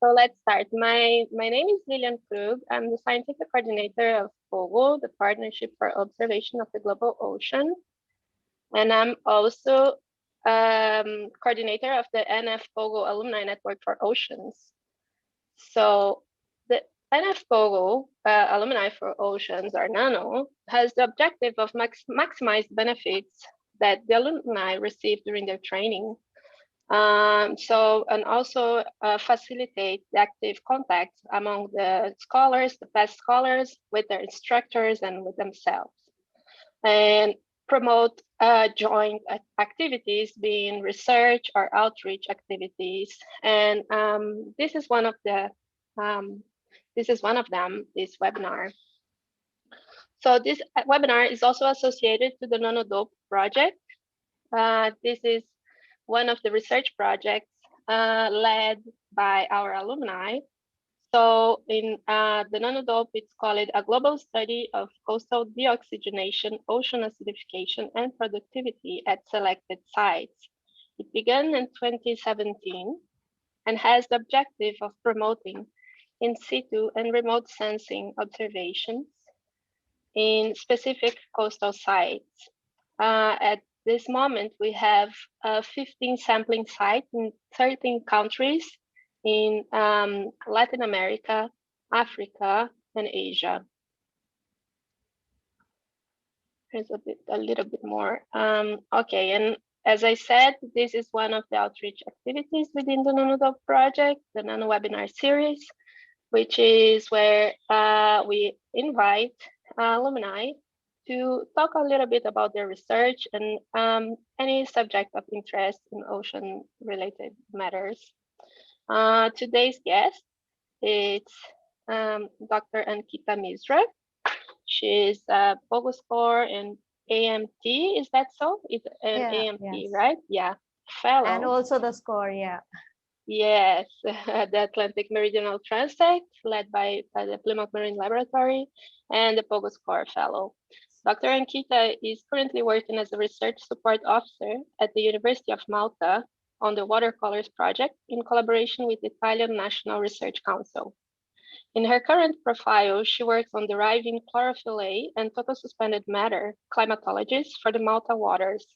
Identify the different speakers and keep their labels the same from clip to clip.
Speaker 1: So let's start. My name is Lilian Krug. I'm the scientific coordinator of POGO, the Partnership for Observation of the Global Ocean. And I'm also coordinator of the NF POGO Alumni Network for Oceans. So the NF POGO Alumni for Oceans, or NANO, has the objective of maximize benefits that the alumni receive during their training. And also facilitate the active contact among the scholars, the past scholars, with their instructors and with themselves, and promote joint activities, being research or outreach activities. And this is one of them, this webinar. So this webinar is also associated to the NanoDope project. This is one of the research projects led by our alumni. So in the NanoDope, it's called a global study of coastal deoxygenation, ocean acidification, and productivity at selected sites. It began in 2017 and has the objective of promoting in situ and remote sensing observations in specific coastal sites. At this moment, we have 15 sampling sites in 13 countries in Latin America, Africa, and Asia. Here's a little bit more. Okay, and as I said, this is one of the outreach activities within the NanoDope project, the Nano Webinar series, which is where we invite alumni to talk a little bit about their research and any subject of interest in ocean-related matters. Today's guest is Dr. Ankita Misra. She's a POGO score in AMT, is that so? It's an AMT,
Speaker 2: yes.
Speaker 1: right? Yeah, fellow.
Speaker 2: And also the score, yeah.
Speaker 1: Yes, the Atlantic Meridional Transect, led by the Plymouth Marine Laboratory, and the POGO Score Fellow. Dr. Ankita is currently working as a research support officer at the University of Malta on the Watercolors project in collaboration with the Italian National Research Council. In her current profile, she works on deriving chlorophyll A and total suspended matter climatologies for the Malta waters,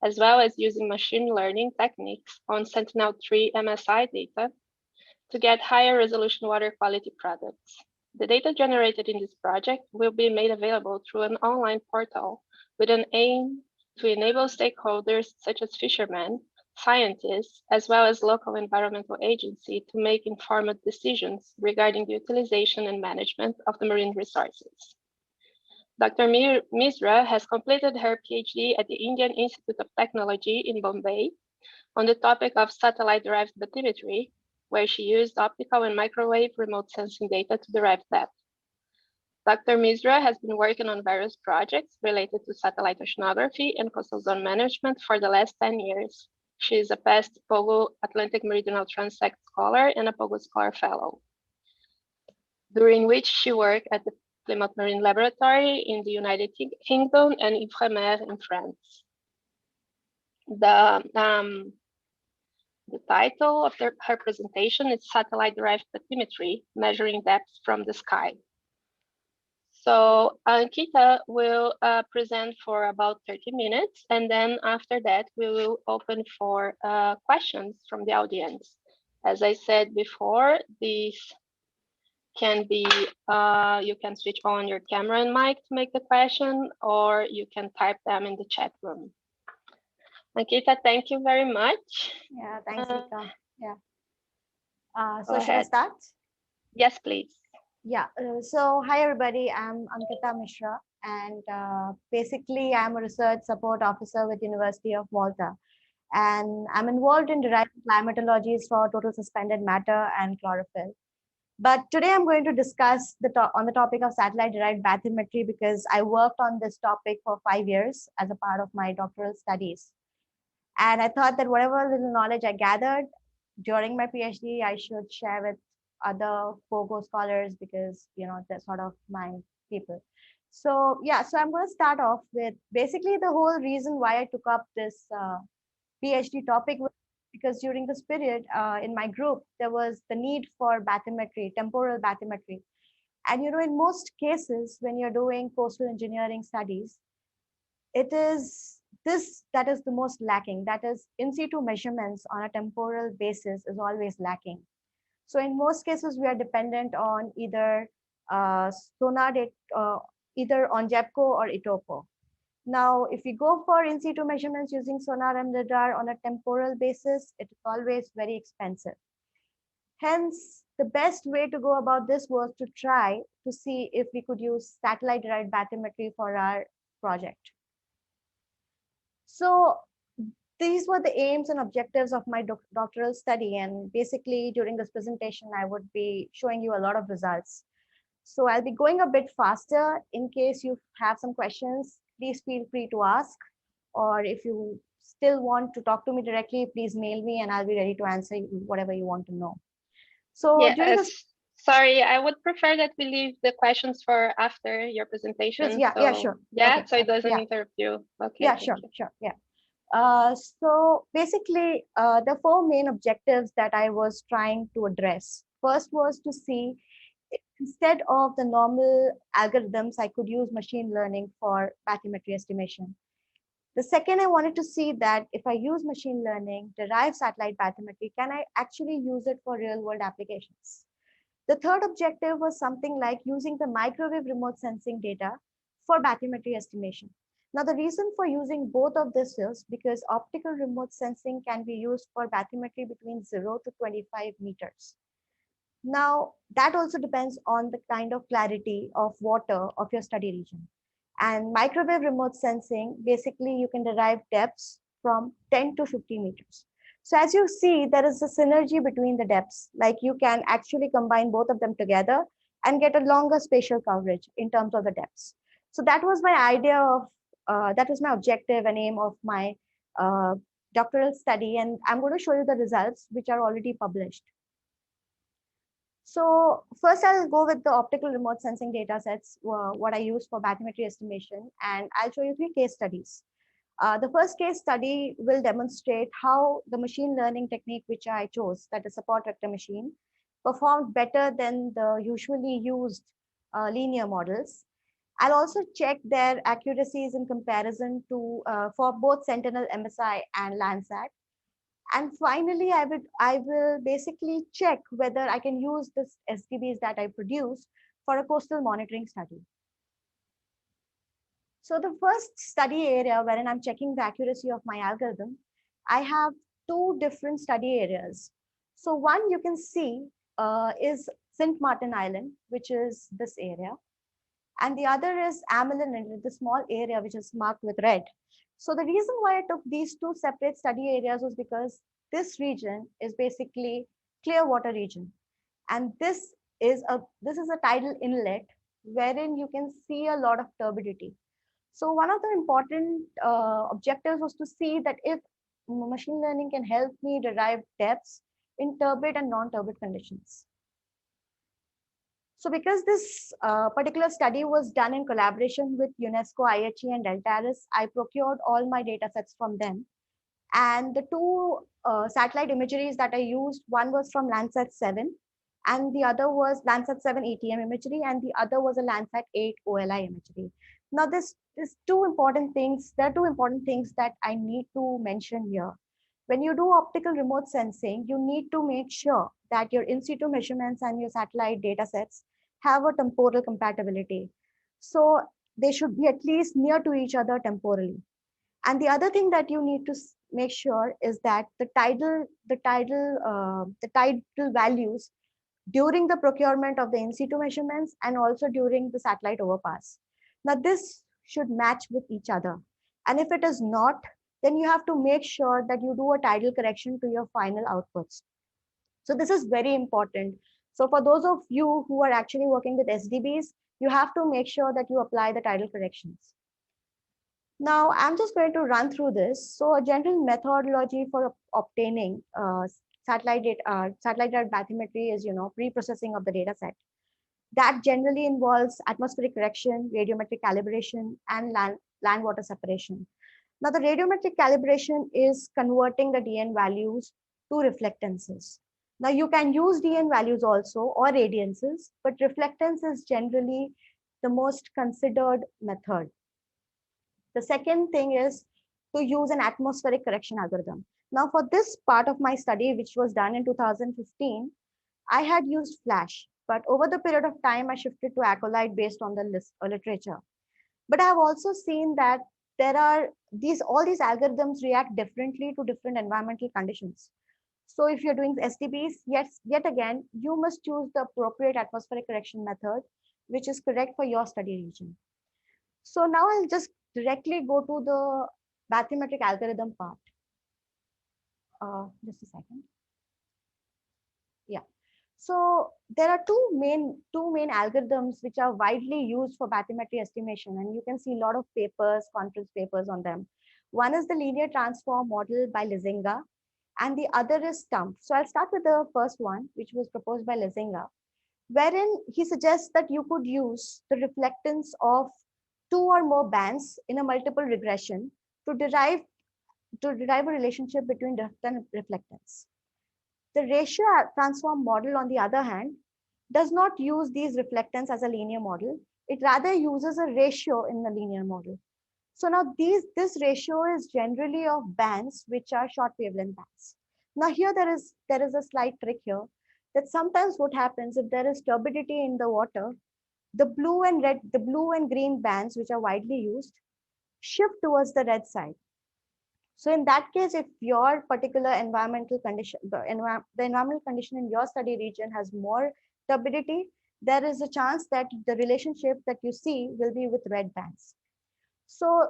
Speaker 1: as well as using machine learning techniques on Sentinel-3 MSI data to get higher resolution water quality products. The data generated in this project will be made available through an online portal with an aim to enable stakeholders such as fishermen, scientists, as well as local environmental agency to make informed decisions regarding the utilization and management of the marine resources. Dr. Misra has completed her PhD at the Indian Institute of Technology in Bombay on the topic of satellite-derived bathymetry, where she used optical and microwave remote sensing data to derive that. Dr. Misra has been working on various projects related to satellite oceanography and coastal zone management for the last 10 years. She is a past POGO Atlantic Meridional Transect Scholar and a POGO Scholar Fellow, during which she worked at the Plymouth Marine Laboratory in the United Kingdom and Ifremer in France. The title of her presentation is Satellite-Derived Bathymetry, Measuring Depths from the Sky. So Ankita will present for about 30 minutes, and then after that, we will open for questions from the audience. As I said before, these can be, you can switch on your camera and mic to make the question, or you can type them in the chat room. Ankita, thank you very much.
Speaker 2: Yeah, thanks, Ika. Yeah.
Speaker 1: Go
Speaker 2: So should I start?
Speaker 1: Yes, please.
Speaker 2: Yeah. So hi, everybody. I'm Ankita Mishra, and basically I'm a research support officer with University of Malta. And I'm involved in deriving climatologies for total suspended matter and chlorophyll. But today I'm going to discuss on the topic of satellite-derived bathymetry because I worked on this topic for 5 years as a part of my doctoral studies. And I thought that whatever little knowledge I gathered during my PhD, I should share with other POGO scholars because, you know, they're sort of my people. So, yeah, so I'm going to start off with basically the whole reason why I took up this PhD topic because during this period in my group, there was the need for bathymetry, temporal bathymetry. And in most cases, when you're doing coastal engineering studies, it is this that is the most lacking. That is, in situ measurements on a temporal basis is always lacking. So in most cases, we are dependent on either sonar data, either on JEPCO or ITOPO. Now, if we go for in situ measurements using sonar and radar on a temporal basis, it is always very expensive. Hence, the best way to go about this was to try to see if we could use satellite-derived bathymetry for our project. So these were the aims and objectives of my doctoral study. And basically, during this presentation, I would be showing you a lot of results. So I'll be going a bit faster. In case you have some questions, please feel free to ask. Or if you still want to talk to me directly, please mail me and I'll be ready to answer whatever you want to know. So during this,
Speaker 1: sorry, I would prefer that we leave the questions for after your presentation.
Speaker 2: Yeah, sure.
Speaker 1: Yeah,
Speaker 2: okay.
Speaker 1: So it doesn't interrupt you. Okay.
Speaker 2: Yeah, sure, yeah. So basically, the 4 main objectives that I was trying to address. First was to see if instead of the normal algorithms, I could use machine learning for bathymetry estimation. The second, I wanted to see that if I use machine learning, derive satellite bathymetry, can I actually use it for real world applications? The third objective was something like using the microwave remote sensing data for bathymetry estimation. Now, the reason for using both of this is because optical remote sensing can be used for bathymetry between 0 to 25 meters. Now, that also depends on the kind of clarity of water of your study region. And microwave remote sensing, basically you can derive depths from 10 to 50 meters. So as you see, there is a synergy between the depths, like you can actually combine both of them together and get a longer spatial coverage in terms of the depths. So that was my idea of, that was my objective and aim of my doctoral study. And I'm going to show you the results, which are already published. So first I'll go with the optical remote sensing data sets, what I use for bathymetry estimation, and I'll show you 3 case studies. The first case study will demonstrate how the machine learning technique which I chose, that is support vector machine, performed better than the usually used linear models. I'll also check their accuracies in comparison to for both Sentinel MSI and Landsat. And finally, I will basically check whether I can use this SDBs that I produce for a coastal monitoring study. So the first study area wherein I'm checking the accuracy of my algorithm, I have 2 different study areas. So one you can see is Sint Maarten Island, which is this area. And the other is Amelin Inlet, the small area which is marked with red. So the reason why I took these 2 separate study areas was because this region is basically clear water region. And this is a tidal inlet wherein you can see a lot of turbidity. So one of the important objectives was to see that if machine learning can help me derive depths in turbid and non-turbid conditions. So because this particular study was done in collaboration with UNESCO, IHE, and Deltares, I procured all my data sets from them. And the 2 satellite imageries that I used, one was from Landsat 7, and the other was Landsat 7 ATM imagery, and the other was a Landsat 8 OLI imagery. Now, this is 2 important things. There are 2 important things that I need to mention here. When you do optical remote sensing, you need to make sure that your in situ measurements and your satellite data sets have a temporal compatibility. So they should be at least near to each other temporally. And the other thing that you need to make sure is that the tidal values during the procurement of the in situ measurements and also during the satellite overpass. Now this should match with each other. And if it is not, then you have to make sure that you do a tidal correction to your final outputs. So this is very important. So for those of you who are actually working with SDBs, you have to make sure that you apply the tidal corrections. Now, I'm just going to run through this. So a general methodology for obtaining satellite bathymetry is, pre-processing of the data set. That generally involves atmospheric correction, radiometric calibration, and land-water separation. Now, the radiometric calibration is converting the DN values to reflectances. Now you can use DN values also or radiances, but reflectance is generally the most considered method. The second thing is to use an atmospheric correction algorithm. Now for this part of my study, which was done in 2015, I had used Flash, but over the period of time, I shifted to Acolyte based on the literature. But I have also seen that there are all these algorithms react differently to different environmental conditions. So if you're doing STBs, yes, yet again, you must choose the appropriate atmospheric correction method, which is correct for your study region. So now I'll just directly go to the bathymetric algorithm part. Just a second. Yeah. So there are two main algorithms which are widely used for bathymetry estimation, and you can see a lot of papers, conference papers on them. One is the linear transform model by Lizinga, and the other is STUMP. So I'll start with the first one, which was proposed by Lizinga, wherein he suggests that you could use the reflectance of two or more bands in a multiple regression to derive a relationship between depth and reflectance. The ratio transform model, on the other hand, does not use these reflectance as a linear model. It rather uses a ratio in the linear model. So now this ratio is generally of bands which are short wavelength bands. Now here there is a slight trick here, that sometimes what happens if there is turbidity in the water, the blue and green bands, which are widely used, shift towards the red side. So in that case, if your particular environmental condition, the environmental condition in your study region has more turbidity, there is a chance that the relationship that you see will be with red bands. So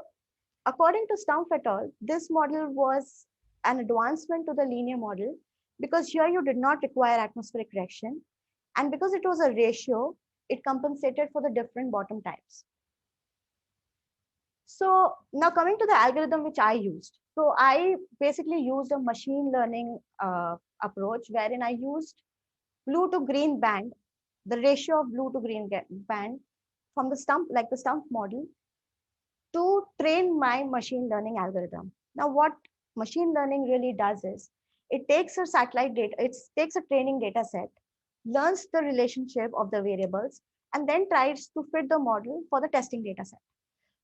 Speaker 2: according to Stumpf et al., this model was an advancement to the linear model because here you did not require atmospheric correction. And because it was a ratio, it compensated for the different bottom types. So now coming to the algorithm which I used. So I basically used a machine learning approach wherein I used blue to green band, the ratio of blue to green band from the Stumpf, like the Stumpf model, to train my machine learning algorithm. Now what machine learning really does is, it takes a satellite data, it takes a training data set, learns the relationship of the variables, and then tries to fit the model for the testing data set.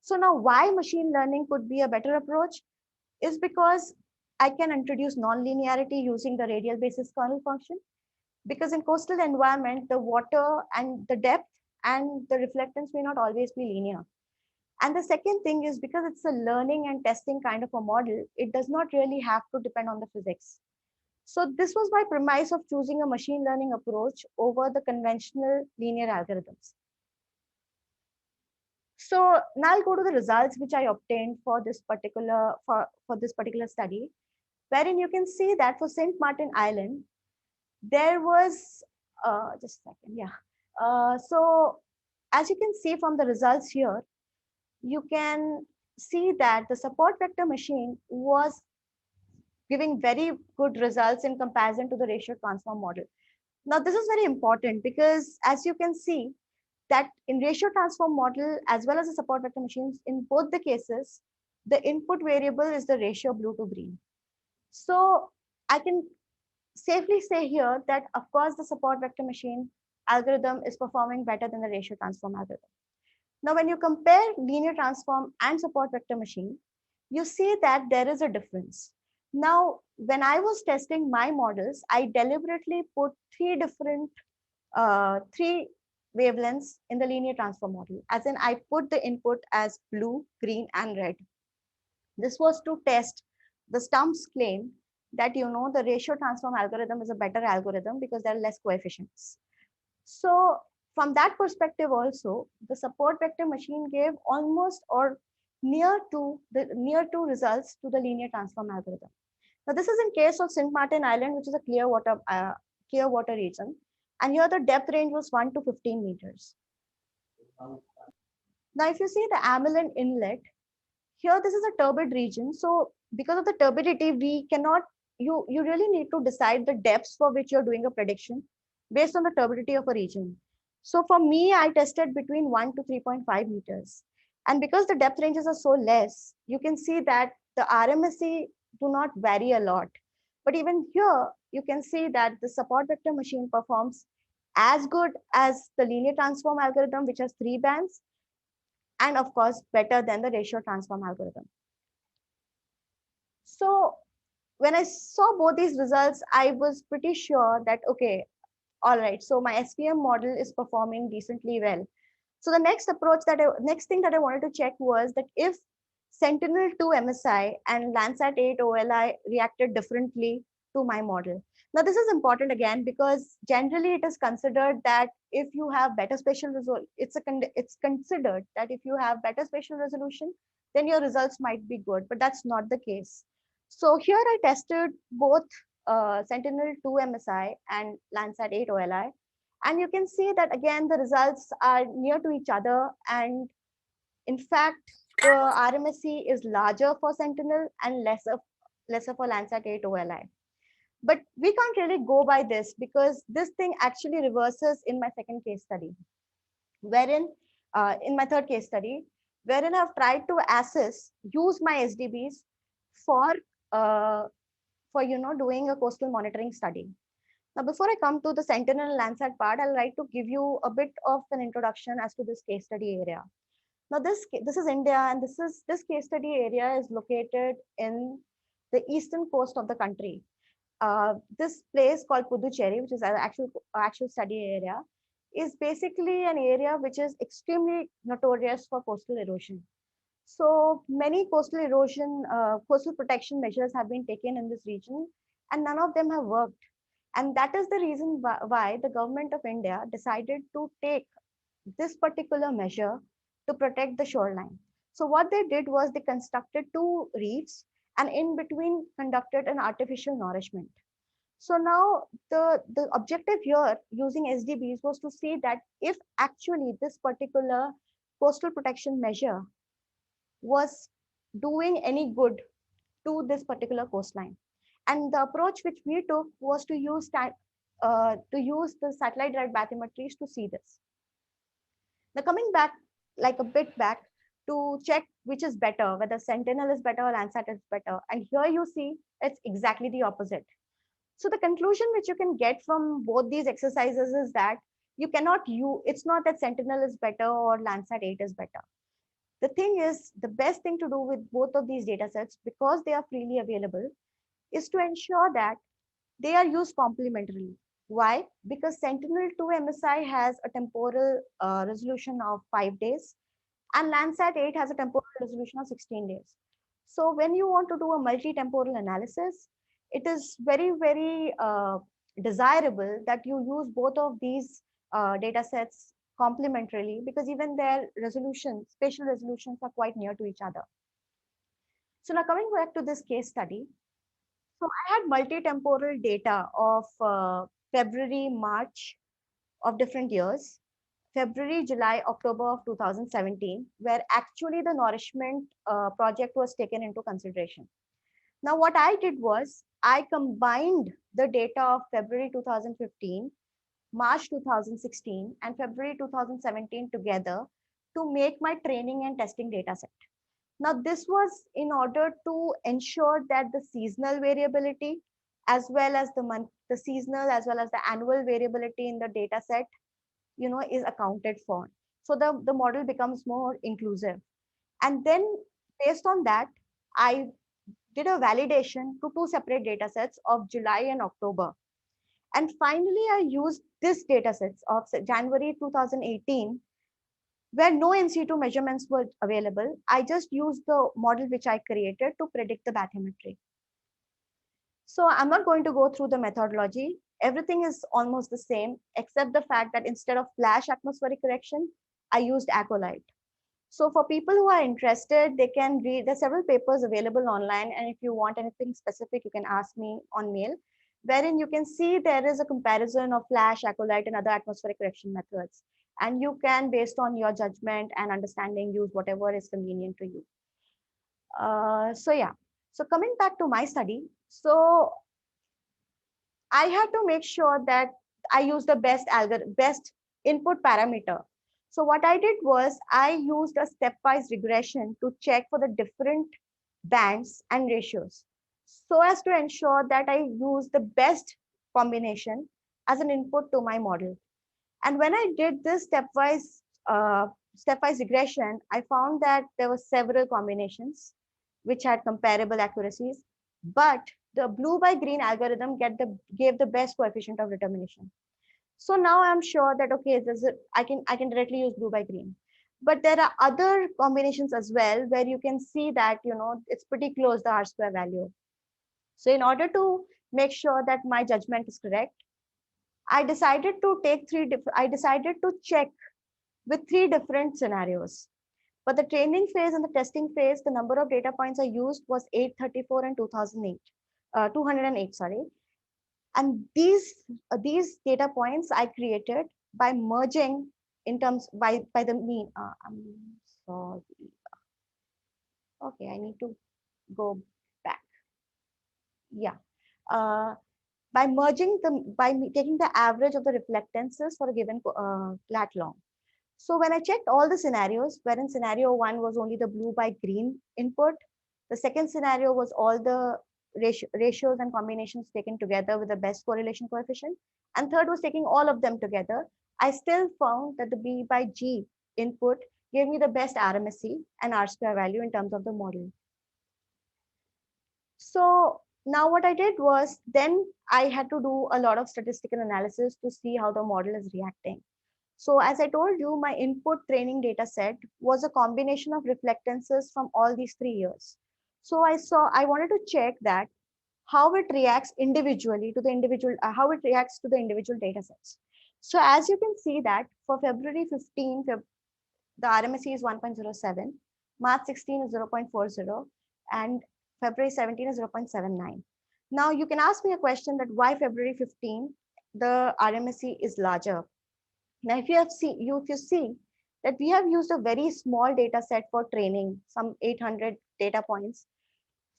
Speaker 2: So now why machine learning could be a better approach is because I can introduce non-linearity using the radial basis kernel function. Because in coastal environment, the water and the depth and the reflectance may not always be linear. And the second thing is, because it's a learning and testing kind of a model, it does not really have to depend on the physics. So this was my premise of choosing a machine learning approach over the conventional linear algorithms. So now I'll go to the results which I obtained for this particular study, wherein you can see that for St. Martin Island, there was just a second, yeah. So as you can see from the results here, you can see that the support vector machine was giving very good results in comparison to the ratio transform model. Now this is very important because as you can see, that in ratio transform model as well as the support vector machines, in both the cases, the input variable is the ratio blue to green. So I can safely say here that of course the support vector machine algorithm is performing better than the ratio transform algorithm. Now when you compare linear transform and support vector machine, you see that there is a difference. Now when I was testing my models, I deliberately put three wavelengths in the linear transform model, as in I put the input as blue, green, and red. This was to test the Stumpf's claim that the ratio transform algorithm is a better algorithm because there are less coefficients. So from that perspective also, the support vector machine gave almost or near to results to the linear transform algorithm. Now this is in case of St. Martin Island, which is a clear water region. And here the depth range was 1 to 15 meters. Now, if you see the Amelin Inlet, here this is a turbid region. So because of the turbidity, you really need to decide the depths for which you're doing a prediction based on the turbidity of a region. So for me, I tested between 1 to 3.5 meters. And because the depth ranges are so less, you can see that the RMSE do not vary a lot. But even here, you can see that the support vector machine performs as good as the linear transform algorithm, which has 3 bands, and of course, better than the ratio transform algorithm. So when I saw both these results, I was pretty sure that, okay, all right, so my SVM model is performing decently well. So the next thing that I wanted to check was that if Sentinel-2 MSI and Landsat-8 OLI reacted differently to my model. Now this is important again because generally it is considered that if you have better spatial resolution, it's considered that if you have better spatial resolution, then your results might be good, but that's not the case. So here I tested both Sentinel-2 MSI and Landsat-8 OLI, and you can see that again the results are near to each other, and in fact the RMSE is larger for Sentinel and lesser for Landsat 8 OLI. But we can't really go by this because this thing actually reverses in my second case study, wherein in my third case study, wherein I've tried to use my SDBs for doing a coastal monitoring study. Now, before I come to the Sentinel and Landsat part, I'll like to give you a bit of an introduction as to this case study area. Now, this is India, and this case study area is located in the eastern coast of the country. This place called Puducherry, which is an actual study area, is basically an area which is extremely notorious for coastal erosion. So many coastal protection measures have been taken in this region, and none of them have worked. And that is the reason why the government of India decided to take this particular measure to protect the shoreline. So what they did was they constructed 2 reefs and in between conducted an artificial nourishment. So now the objective here using SDBs was to see that if actually this particular coastal protection measure was doing any good to this particular coastline. And the approach which we took was to use the satellite derived bathymetries to see this. Now coming back, like a bit back, to check which is better, whether Sentinel is better or Landsat is better. And here you see it's exactly the opposite. So the conclusion which you can get from both these exercises is that it's not that Sentinel is better or Landsat 8 is better. The thing is, the best thing to do with both of these data sets, because they are freely available, is to ensure that they are used complementarily. Why? Because Sentinel-2 MSI has a temporal resolution of 5 days and Landsat 8 has a temporal resolution of 16 days. So when you want to do a multi-temporal analysis, it is very, very desirable that you use both of these data sets complementarily because even their spatial resolutions are quite near to each other. So now coming back to this case study, so I had multi-temporal data of February, March of different years, February, July, October of 2017, where actually the nourishment project was taken into consideration. Now, what I did was I combined the data of February 2015, March 2016, and February 2017 together to make my training and testing data set. Now, this was in order to ensure that the seasonal variability, as well as the seasonal as well as the annual variability in the data set, is accounted for. So the model becomes more inclusive. And then based on that, I did a validation to 2 separate data sets of July and October. And finally, I used this data sets of January 2018 where no in situ measurements were available. I just used the model which I created to predict the bathymetry. So I'm not going to go through the methodology. Everything is almost the same, except the fact that instead of flash atmospheric correction, I used acolyte. So for people who are interested, they can read, there's several papers available online. And if you want anything specific, you can ask me on mail, wherein you can see there is a comparison of flash, acolyte, and other atmospheric correction methods. And you can, based on your judgment and understanding, use whatever is convenient to you. So yeah, so coming back to my study, so I had to make sure that I use the best input parameter. So what I did was I used a stepwise regression to check for the different bands and ratios. so as to ensure that I use the best combination as an input to my model. And when I did this stepwise regression, I found that there were several combinations which had comparable accuracies, but the blue by green algorithm gave the best coefficient of determination. So now I'm sure that okay, I can directly use blue by green. But there are other combinations as well where you can see that it's pretty close the R square value. So in order to make sure that my judgment is correct, I decided to I decided to check with three different scenarios. For the training phase and the testing phase, the number of data points I used was 834 and 2008, 208, sorry. And these data points I created by merging in terms by the mean. I'm sorry. Okay, I need to go back. Yeah. Uh, by taking the average of the reflectances for a given lat long. So when I checked all the scenarios, wherein scenario one was only the blue by green input, the second scenario was all the ratios and combinations taken together with the best correlation coefficient, and third was taking all of them together, I still found that the B by G input gave me the best RMSE and R square value in terms of the model. So now what I did was then I had to do a lot of statistical analysis to see how the model is reacting. So as I told you, my input training data set was a combination of reflectances from all these 3 years. So I wanted to check that how it reacts individually to the individual, how it reacts to the individual data sets. So as you can see that for February 15, the RMSE is 1.07, March 16 is 0.40, and February 17 is 0.79. Now you can ask me a question that why February 15, the RMSE is larger. Now, if you see that we have used a very small data set for training, some 800 data points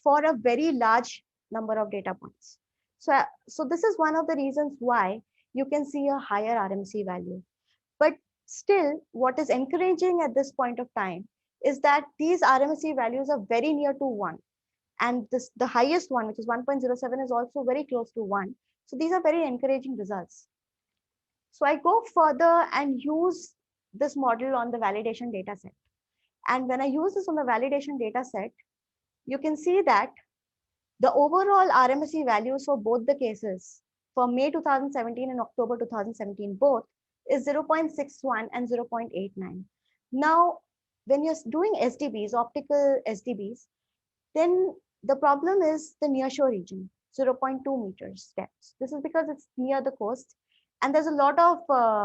Speaker 2: for a very large number of data points. So this is one of the reasons why you can see a higher RMC value. But still, what is encouraging at this point of time is that these RMC values are very near to 1. And the highest one, which is 1.07, is also very close to 1. So these are very encouraging results. So I go further and use this model on the validation data set. And when I use this on the validation data set, you can see that the overall RMSE values for both the cases for May 2017 and October 2017 both is 0.61 and 0.89. Now, when you're doing SDBs, optical SDBs, then the problem is the nearshore region, 0.2 meters depth. This is because it's near the coast and there's a lot of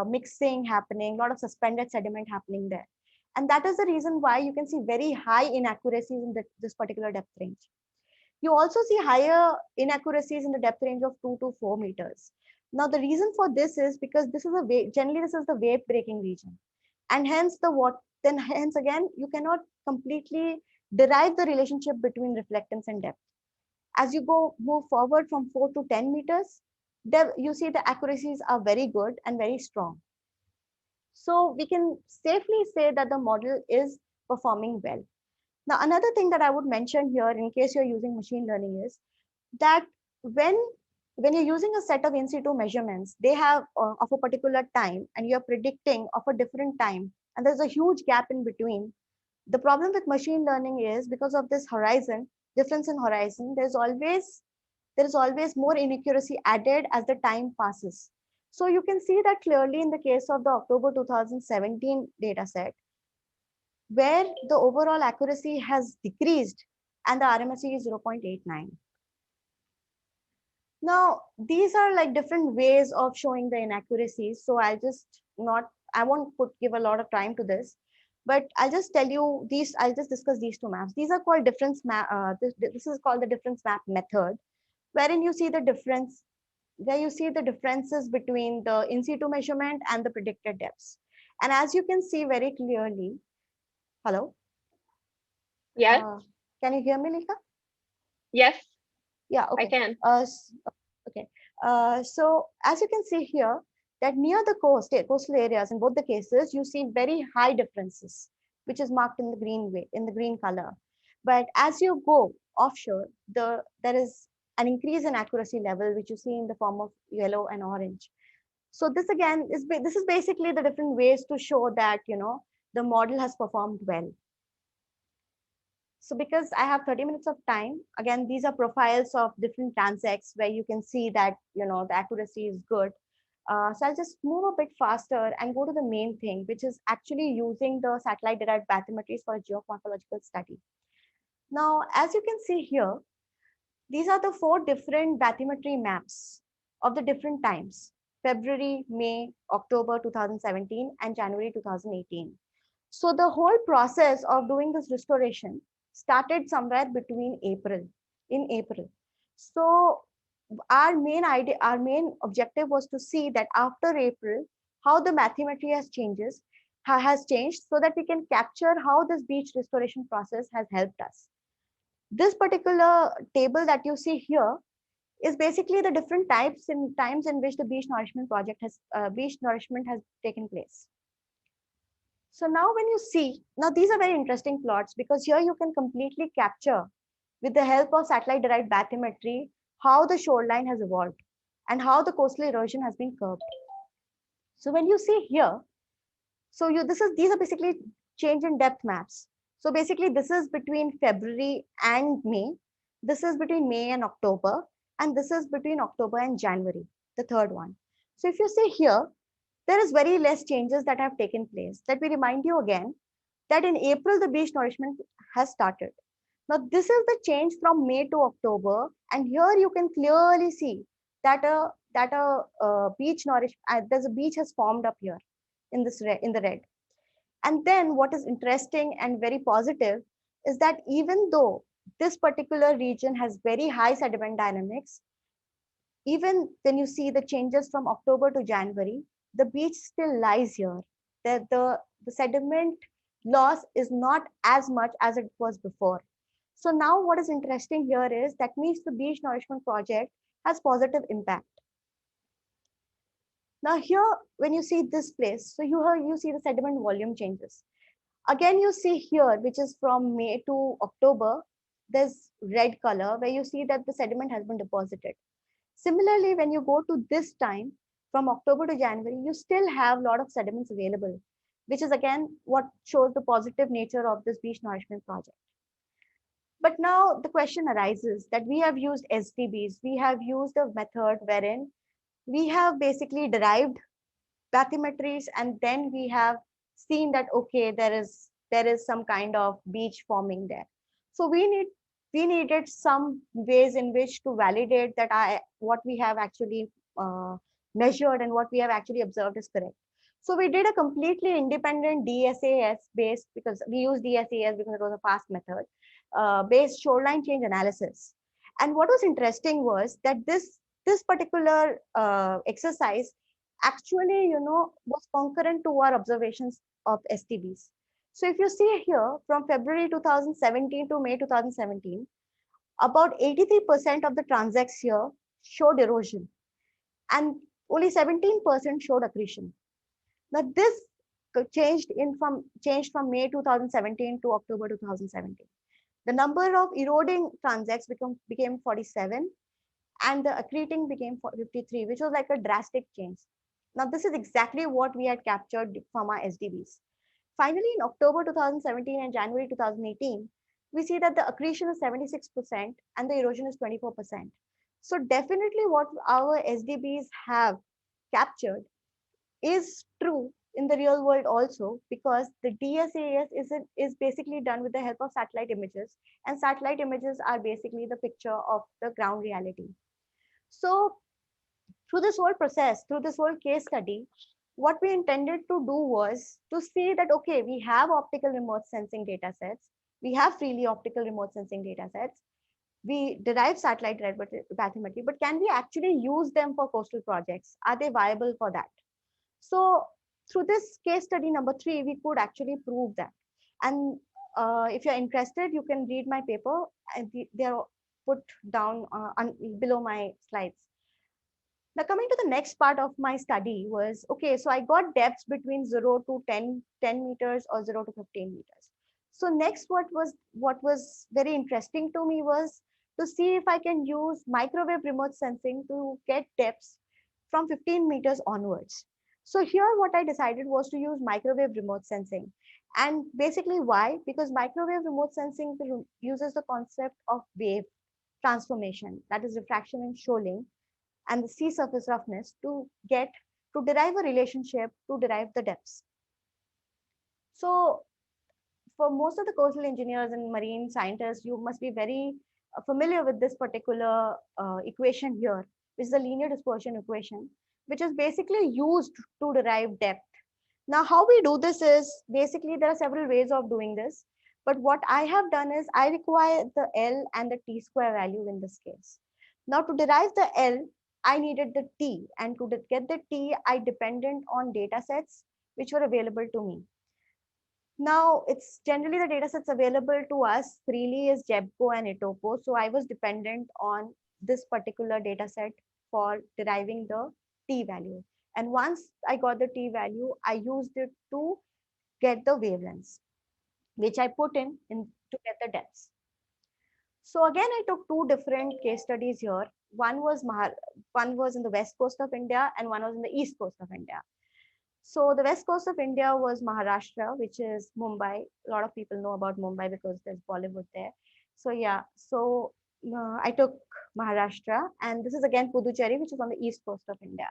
Speaker 2: mixing happening, a lot of suspended sediment happening there. And that is the reason why you can see very high inaccuracies in this particular depth range. You also see higher inaccuracies in the depth range of 2 to 4 meters. Now, the reason for this is because this is generally this is the wave breaking region. And hence hence again, you cannot completely derive the relationship between reflectance and depth. As you move forward from 4 to 10 meters, you see the accuracies are very good and very strong. So we can safely say that the model is performing well. Now, another thing that I would mention here in case you're using machine learning is that when you're using a set of in situ measurements, they have of a particular time and you're predicting of a different time, and there's a huge gap in between. The problem with machine learning is because of this difference in horizon, there is always more inaccuracy added as the time passes. So you can see that clearly in the case of the October 2017 data set, where the overall accuracy has decreased and the RMSE is 0.89. Now, these are like different ways of showing the inaccuracies. So I won't give a lot of time to this, but I'll just tell you I'll just discuss these two maps. These are called difference map. This is called the difference map method, wherein you see the difference, where you see the differences between the in situ measurement and the predicted depths. And as you can see very clearly, hello?
Speaker 1: Yes.
Speaker 2: Can you hear me, Lika?
Speaker 1: Yes.
Speaker 2: Yeah, okay.
Speaker 1: I can.
Speaker 2: Okay. So as you can see here, that near the coastal areas in both the cases, you see very high differences, which is marked in the green color. But as you go offshore, there is an increase in accuracy level, which you see in the form of yellow and orange. So this again this is basically the different ways to show that, the model has performed well. So because I have 30 minutes of time, again, these are profiles of different transects where you can see that, the accuracy is good. So I'll just move a bit faster and go to the main thing, which is actually using the satellite derived bathymetries for a geomorphological study. Now, as you can see here, these are the 4 different bathymetry maps of the different times: February, May, October 2017, and January 2018. So the whole process of doing this restoration started somewhere between in April. So our main objective was to see that after April, how the bathymetry has changed, so that we can capture how this beach restoration process has helped us. This particular table that you see here is basically the different times in which the beach nourishment has taken place. So now when you see, now these are very interesting plots, because here you can completely capture, with the help of satellite derived bathymetry, how the shoreline has evolved and how the coastal erosion has been curbed. So when you see here, so these are basically change in depth maps. So basically this is between February and May. This is between May and October. And this is between October and January, the third one. So if you see here, there is very less changes that have taken place. Let me remind you again that in April, the beach nourishment has started. Now, this is the change from May to October. And here you can clearly see that there's a beach has formed up here in the red. And then what is interesting and very positive is that even though this particular region has very high sediment dynamics, even when you see the changes from October to January, the beach still lies here. The sediment loss is not as much as it was before. So now what is interesting here is that means the beach nourishment project has positive impact. Now here, when you see this place, so you see the sediment volume changes. Again, you see here, which is from May to October, there's red color where you see that the sediment has been deposited. Similarly, when you go to this time, from October to January, you still have a lot of sediments available, which is again what shows the positive nature of this beach nourishment project. But now the question arises that we have used SDBs, we have used a method wherein we have basically derived bathymetries, and then we have seen that, okay, there is some kind of beach forming there. So we needed some ways in which to validate that what we have actually measured and what we have actually observed is correct. So we did a completely independent DSAS based, because we use DSAS because it was a fast method, based shoreline change analysis. And what was interesting was that this particular exercise actually, was concurrent to our observations of STBs. So if you see here, from February 2017 to May 2017, about 83% of the transects here showed erosion, and only 17% showed accretion. Now this changed from May 2017 to October 2017. The number of eroding transects became 47, and the accreting became 53, which was like a drastic change. Now, this is exactly what we had captured from our SDBs. Finally, in October 2017 and January 2018, we see that the accretion is 76% and the erosion is 24%. So definitely what our SDBs have captured is true in the real world also, because the DSAS is basically done with the help of satellite images, and satellite images are basically the picture of the ground reality. So through this whole process, through this whole case study, what we intended to do was to see that, okay, we have optical remote sensing data sets, we have freely optical remote sensing data sets, we derive satellite bathymetry, but can we actually use them for coastal projects? Are they viable for that? So through this case study number 3, we could actually prove that. And if you're interested, you can read my paper, and they're put down below my slides. Now coming to the next part of my study was, okay, so I got depths between 0 to 10 meters or 0 to 15 meters. So next, what was very interesting to me was to see if I can use microwave remote sensing to get depths from 15 meters onwards. So here what I decided was to use microwave remote sensing. And basically why? Because microwave remote sensing uses the concept of wave transformation, that is refraction and shoaling, and the sea surface roughness to derive a relationship to derive the depths. So for most of the coastal engineers and marine scientists, you must be very familiar with this particular equation here, which is the linear dispersion equation, which is basically used to derive depth. Now, how we do this is basically there are several ways of doing this. But what I have done is I require the L and the T square value in this case. Now, to derive the L, I needed the T. And to get the T, I depended on data sets which were available to me. Now, it's generally the data sets available to us freely is JEPCO and ETOPO. So I was dependent on this particular data set for deriving the T value. And once I got the T value, I used it to get the wavelengths, which I put in to get the depths. So again, I took two different case studies here. One was in the west coast of India and one was in the east coast of India. So the west coast of India was Maharashtra, which is Mumbai. A lot of people know about Mumbai because there's Bollywood there. So yeah, so I took Maharashtra, and this is again Puducherry, which is on the east coast of India.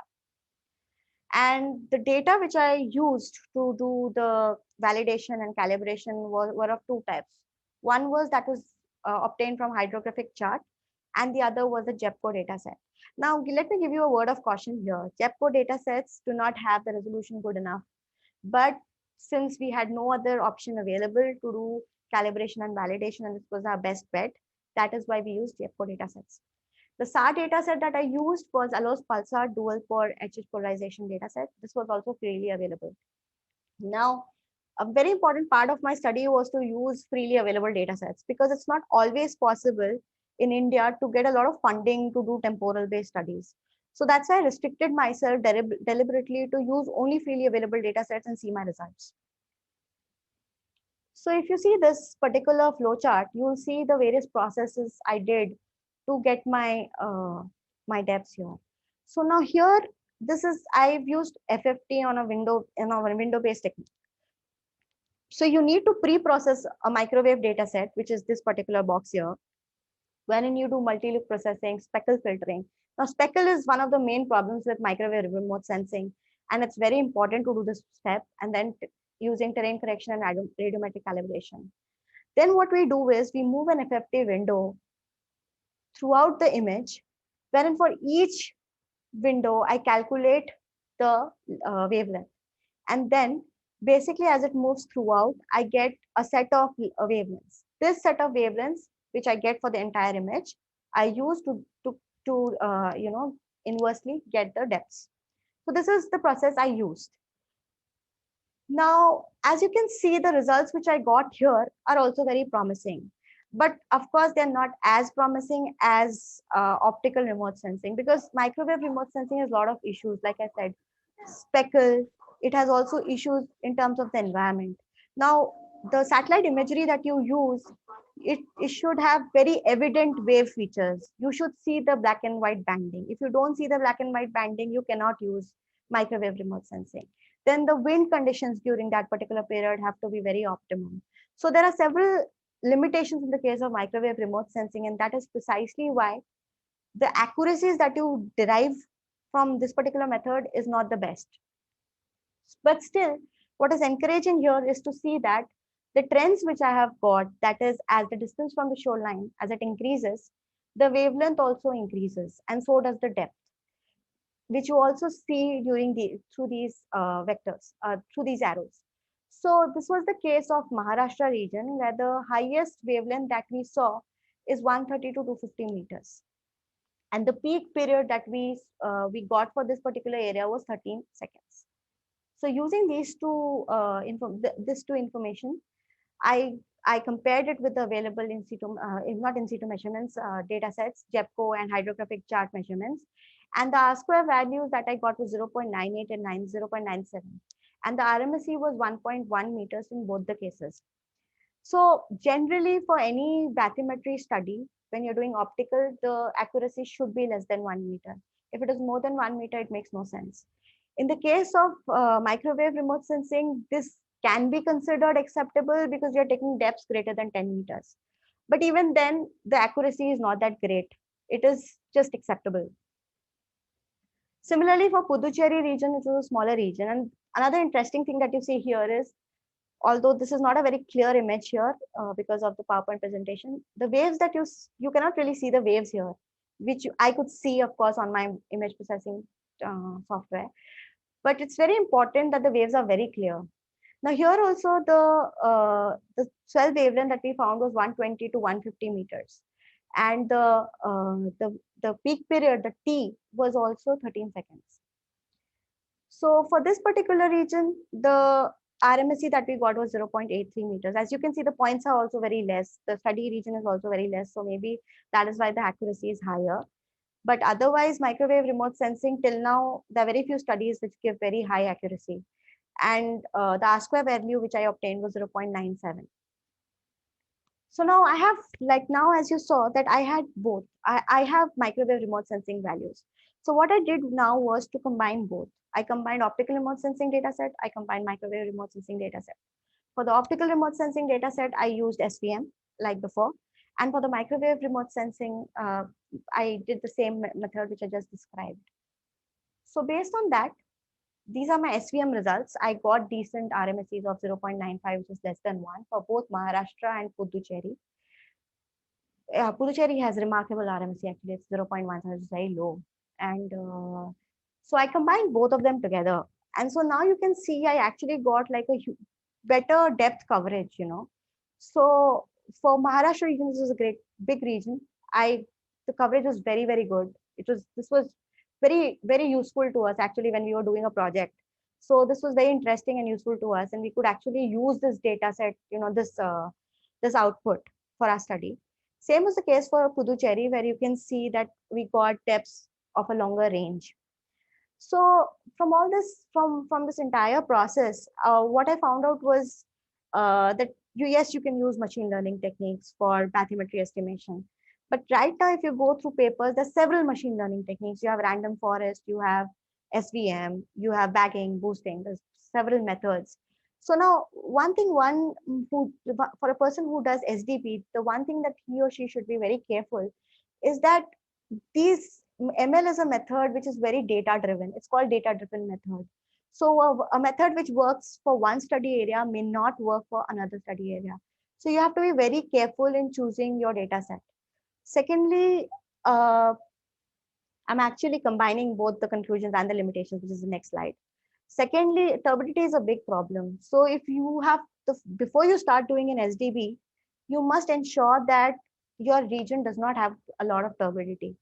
Speaker 2: And the data which I used to do the validation and calibration were of two types. One was obtained from hydrographic chart, and the other was the JEPCO data set. Now, let me give you a word of caution here. JEPCO data sets do not have the resolution good enough. But since we had no other option available to do calibration and validation, and this was our best bet, that is why we used JEPCO data sets. The SAR dataset that I used was Allos Pulsar dual pore HH polarization dataset. This was also freely available. Now, a very important part of my study was to use freely available datasets because it's not always possible in India to get a lot of funding to do temporal based studies. So that's why I restricted myself deliberately to use only freely available datasets and see my results. So if you see this particular flowchart, you will see the various processes I did to get my depths here. So now here, I've used FFT on a window-based technique. So you need to pre-process a microwave data set, which is this particular box here, wherein you do multi-loop processing, speckle filtering. Now speckle is one of the main problems with microwave remote sensing, and it's very important to do this step, and then using terrain correction and radiometric calibration. Then what we do is we move an FFT window throughout the image, wherein for each window, I calculate the wavelength. And then basically as it moves throughout, I get a set of wavelengths. This set of wavelengths, which I get for the entire image, I use to inversely get the depths. So this is the process I used. Now, as you can see, the results which I got here are also very promising. But of course, they're not as promising as optical remote sensing because microwave remote sensing has a lot of issues. Like I said, speckle, it has also issues in terms of the environment. Now, the satellite imagery that you use, it should have very evident wave features. You should see the black and white banding. If you don't see the black and white banding, you cannot use microwave remote sensing. Then the wind conditions during that particular period have to be very optimum. So there are several limitations in the case of microwave remote sensing, and that is precisely why the accuracies that you derive from this particular method is not the best. But still, what is encouraging here is to see that the trends which I have got, that is, as the distance from the shoreline, as it increases, the wavelength also increases, and so does the depth, which you also see through these vectors, through these arrows. So this was the case of Maharashtra region, where the highest wavelength that we saw is 130 to 250 meters. And the peak period that we got for this particular area was 13 seconds. So using these this two information, I compared it with the available in situ, not in situ measurements, data sets, JEPCO and hydrographic chart measurements. And the R-square values that I got was 0.98 and 0.97. And the RMSE was 1.1 meters in both the cases. So generally for any bathymetry study, when you're doing optical, the accuracy should be less than 1 meter. If it is more than 1 meter, it makes no sense. In the case of microwave remote sensing, this can be considered acceptable because you're taking depths greater than 10 meters. But even then, the accuracy is not that great. It is just acceptable. Similarly, for Puducherry region, which is a smaller region, and another interesting thing that you see here is, although this is not a very clear image here because of the PowerPoint presentation, the waves that you cannot really see the waves here, which I could see, of course, on my image processing software. But it's very important that the waves are very clear. Now here also the swell wavelength that we found was 120 to 150 meters, and the peak period, the T, was also 13 seconds. So for this particular region, the RMSE that we got was 0.83 meters. As you can see, the points are also very less. The study region is also very less. So maybe that is why the accuracy is higher. But otherwise, microwave remote sensing, till now, there are very few studies which give very high accuracy. And the R-square value which I obtained was 0.97. So now I have, like now, as you saw, that I had both. I have microwave remote sensing values. So what I did now was to combine both. I combined optical remote sensing dataset. I combined microwave remote sensing dataset. For the optical remote sensing dataset, I used SVM like before. And for the microwave remote sensing, I did the same method which I just described. So based on that, these are my SVM results. I got decent RMSEs of 0.95, which is less than 1 for both Maharashtra and Puducherry. Puducherry has remarkable RMSE, actually, it's 0.1, so it's very low. And so I combined both of them together. And so now you can see I actually got like a better depth coverage, you know. So for Maharashtra region, this is a great big region. The coverage was very, very good. This was very, very useful to us actually when we were doing a project. So this was very interesting and useful to us, and we could actually use this data set, you know, this output for our study. Same was the case for Puducherry, where you can see that we got depths of a longer range. So from all this, from this entire process, what I found out was that yes, you can use machine learning techniques for bathymetry estimation. But right now, if you go through papers, there's several machine learning techniques. You have random forest, you have SVM, you have bagging, boosting. There's several methods. So now, for a person who does SDP, the one thing that he or she should be very careful is that these ML is a method which is very data driven. It's called data driven method. So a method which works for one study area may not work for another study area. So you have to be very careful in choosing your data set. Secondly, I'm actually combining both the conclusions and the limitations, which is the next slide. Secondly, turbidity is a big problem. So if you have before you start doing an SDB, you must ensure that your region does not have a lot of turbidity.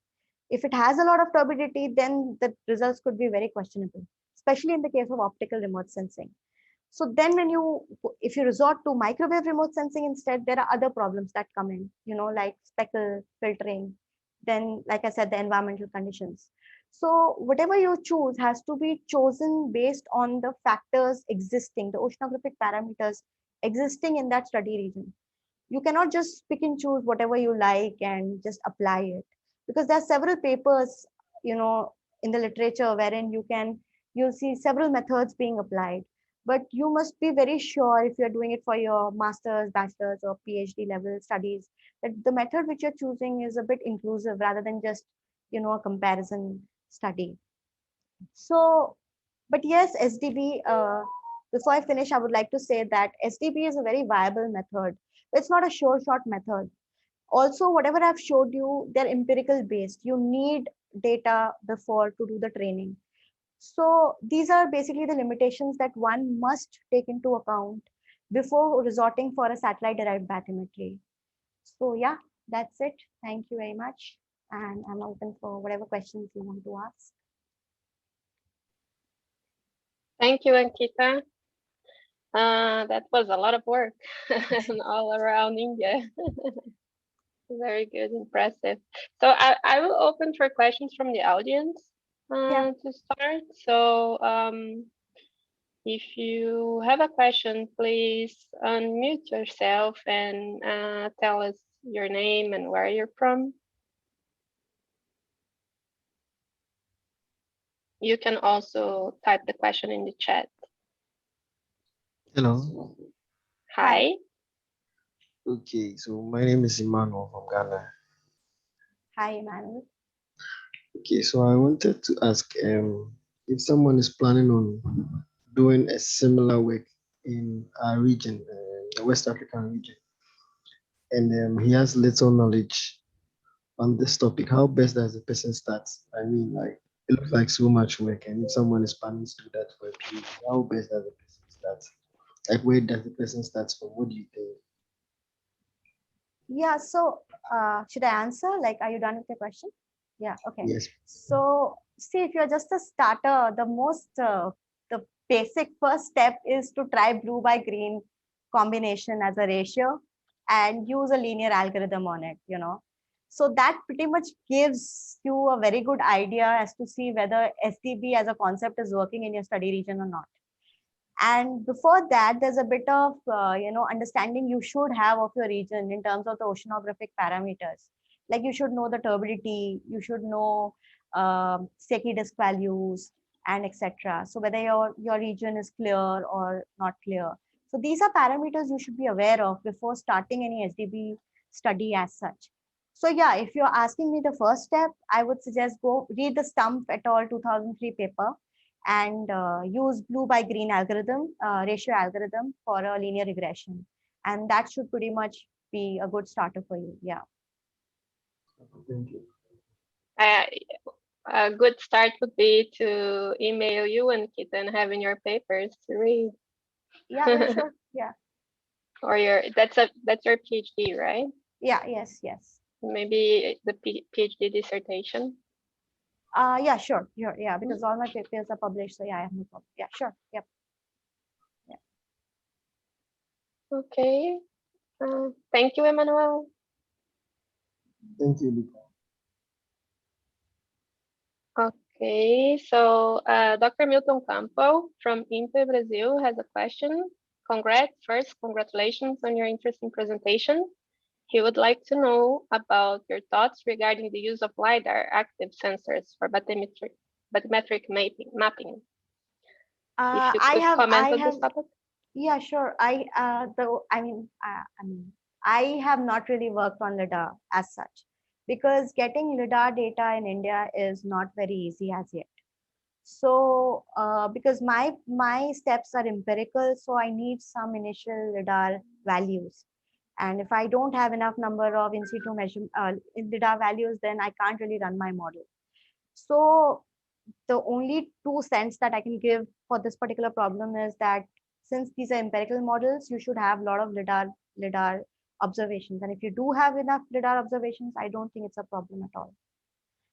Speaker 2: If it has a lot of turbidity, then the results could be very questionable, especially in the case of optical remote sensing. So then if you resort to microwave remote sensing instead, there are other problems that come in, you know, like speckle filtering, then, like I said, the environmental conditions. So whatever you choose has to be chosen based on the factors existing, the oceanographic parameters existing in that study region. You cannot just pick and choose whatever you like and just apply it, because there are several papers, you know, in the literature wherein you'll see several methods being applied, but you must be very sure if you're doing it for your master's, bachelor's, or PhD level studies, that the method which you're choosing is a bit inclusive rather than just, you know, a comparison study. So, but yes, SDB, before I finish, I would like to say that SDB is a very viable method. It's not a sure shot method. Also, whatever I've showed you, they're empirical based. You need data before to do the training. So these are basically the limitations that one must take into account before resorting for a satellite derived bathymetry. So yeah, that's it. Thank you very much. And I'm open for whatever questions you want to ask.
Speaker 1: Thank you, Ankita. That was a lot of work all around India. Very good, impressive. So I will open for questions from the audience
Speaker 2: Yeah.
Speaker 1: to start. So If you have a question, please unmute yourself and tell us your name and where you're from. You can also type the question in the chat.
Speaker 3: Hello.
Speaker 1: Hi.
Speaker 3: Okay, so my name is Emmanuel from Ghana.
Speaker 2: Hi, Emmanuel.
Speaker 3: Okay, so I wanted to ask if someone is planning on doing a similar work in our region, the West African region, and he has little knowledge on this topic, how best does the person start? I mean, like, it looks like so much work, and if someone is planning to do that for a period, how best does the person start? Like, where does the person start from? What do you think?
Speaker 2: Yeah, so should I answer? Like, are you done with your question? Yeah, okay.
Speaker 3: Yes.
Speaker 2: So, see, if you're just a starter, the basic first step is to try blue by green combination as a ratio and use a linear algorithm on it, you know. So that pretty much gives you a very good idea as to see whether SDB as a concept is working in your study region or not. And before that, there's a bit of understanding you should have of your region in terms of the oceanographic parameters. Like you should know the turbidity, you should know Secchi disk values, and etc. So whether your region is clear or not clear. So these are parameters you should be aware of before starting any SDB study as such. So yeah, if you're asking me the first step, I would suggest go read the Stumpf et al. 2003 paper and use blue by green algorithm, ratio algorithm for a linear regression. And that should pretty much be a good starter for you. Yeah.
Speaker 3: Thank you.
Speaker 1: A good start would be to email you and Kita and having your papers to read.
Speaker 2: Yeah, sure. Yeah.
Speaker 1: Or that's your PhD, right?
Speaker 2: Yeah, yes.
Speaker 1: Maybe the PhD dissertation.
Speaker 2: Yeah, sure. Yeah, because all my papers are published. So yeah, I have no problem. Yeah, sure. Yep. Yeah.
Speaker 1: Okay. Thank you, Emmanuel.
Speaker 3: Thank you, Luca.
Speaker 1: Okay, so Dr. Milton Campo from INPE Brazil has a question. Congratulations on your interesting presentation. He would like to know about your thoughts regarding the use of LiDAR active sensors for bathymetric mapping. If you
Speaker 2: I
Speaker 1: could
Speaker 2: have,
Speaker 1: comment on this topic.
Speaker 2: yeah, sure. I have not really worked on LiDAR as such because getting LiDAR data in India is not very easy as yet. So because my steps are empirical, so I need some initial LiDAR values. And if I don't have enough number of in situ LiDAR values, then I can't really run my model. So the only 2 cents that I can give for this particular problem is that since these are empirical models, you should have a lot of LiDAR observations. And if you do have enough LiDAR observations, I don't think it's a problem at all.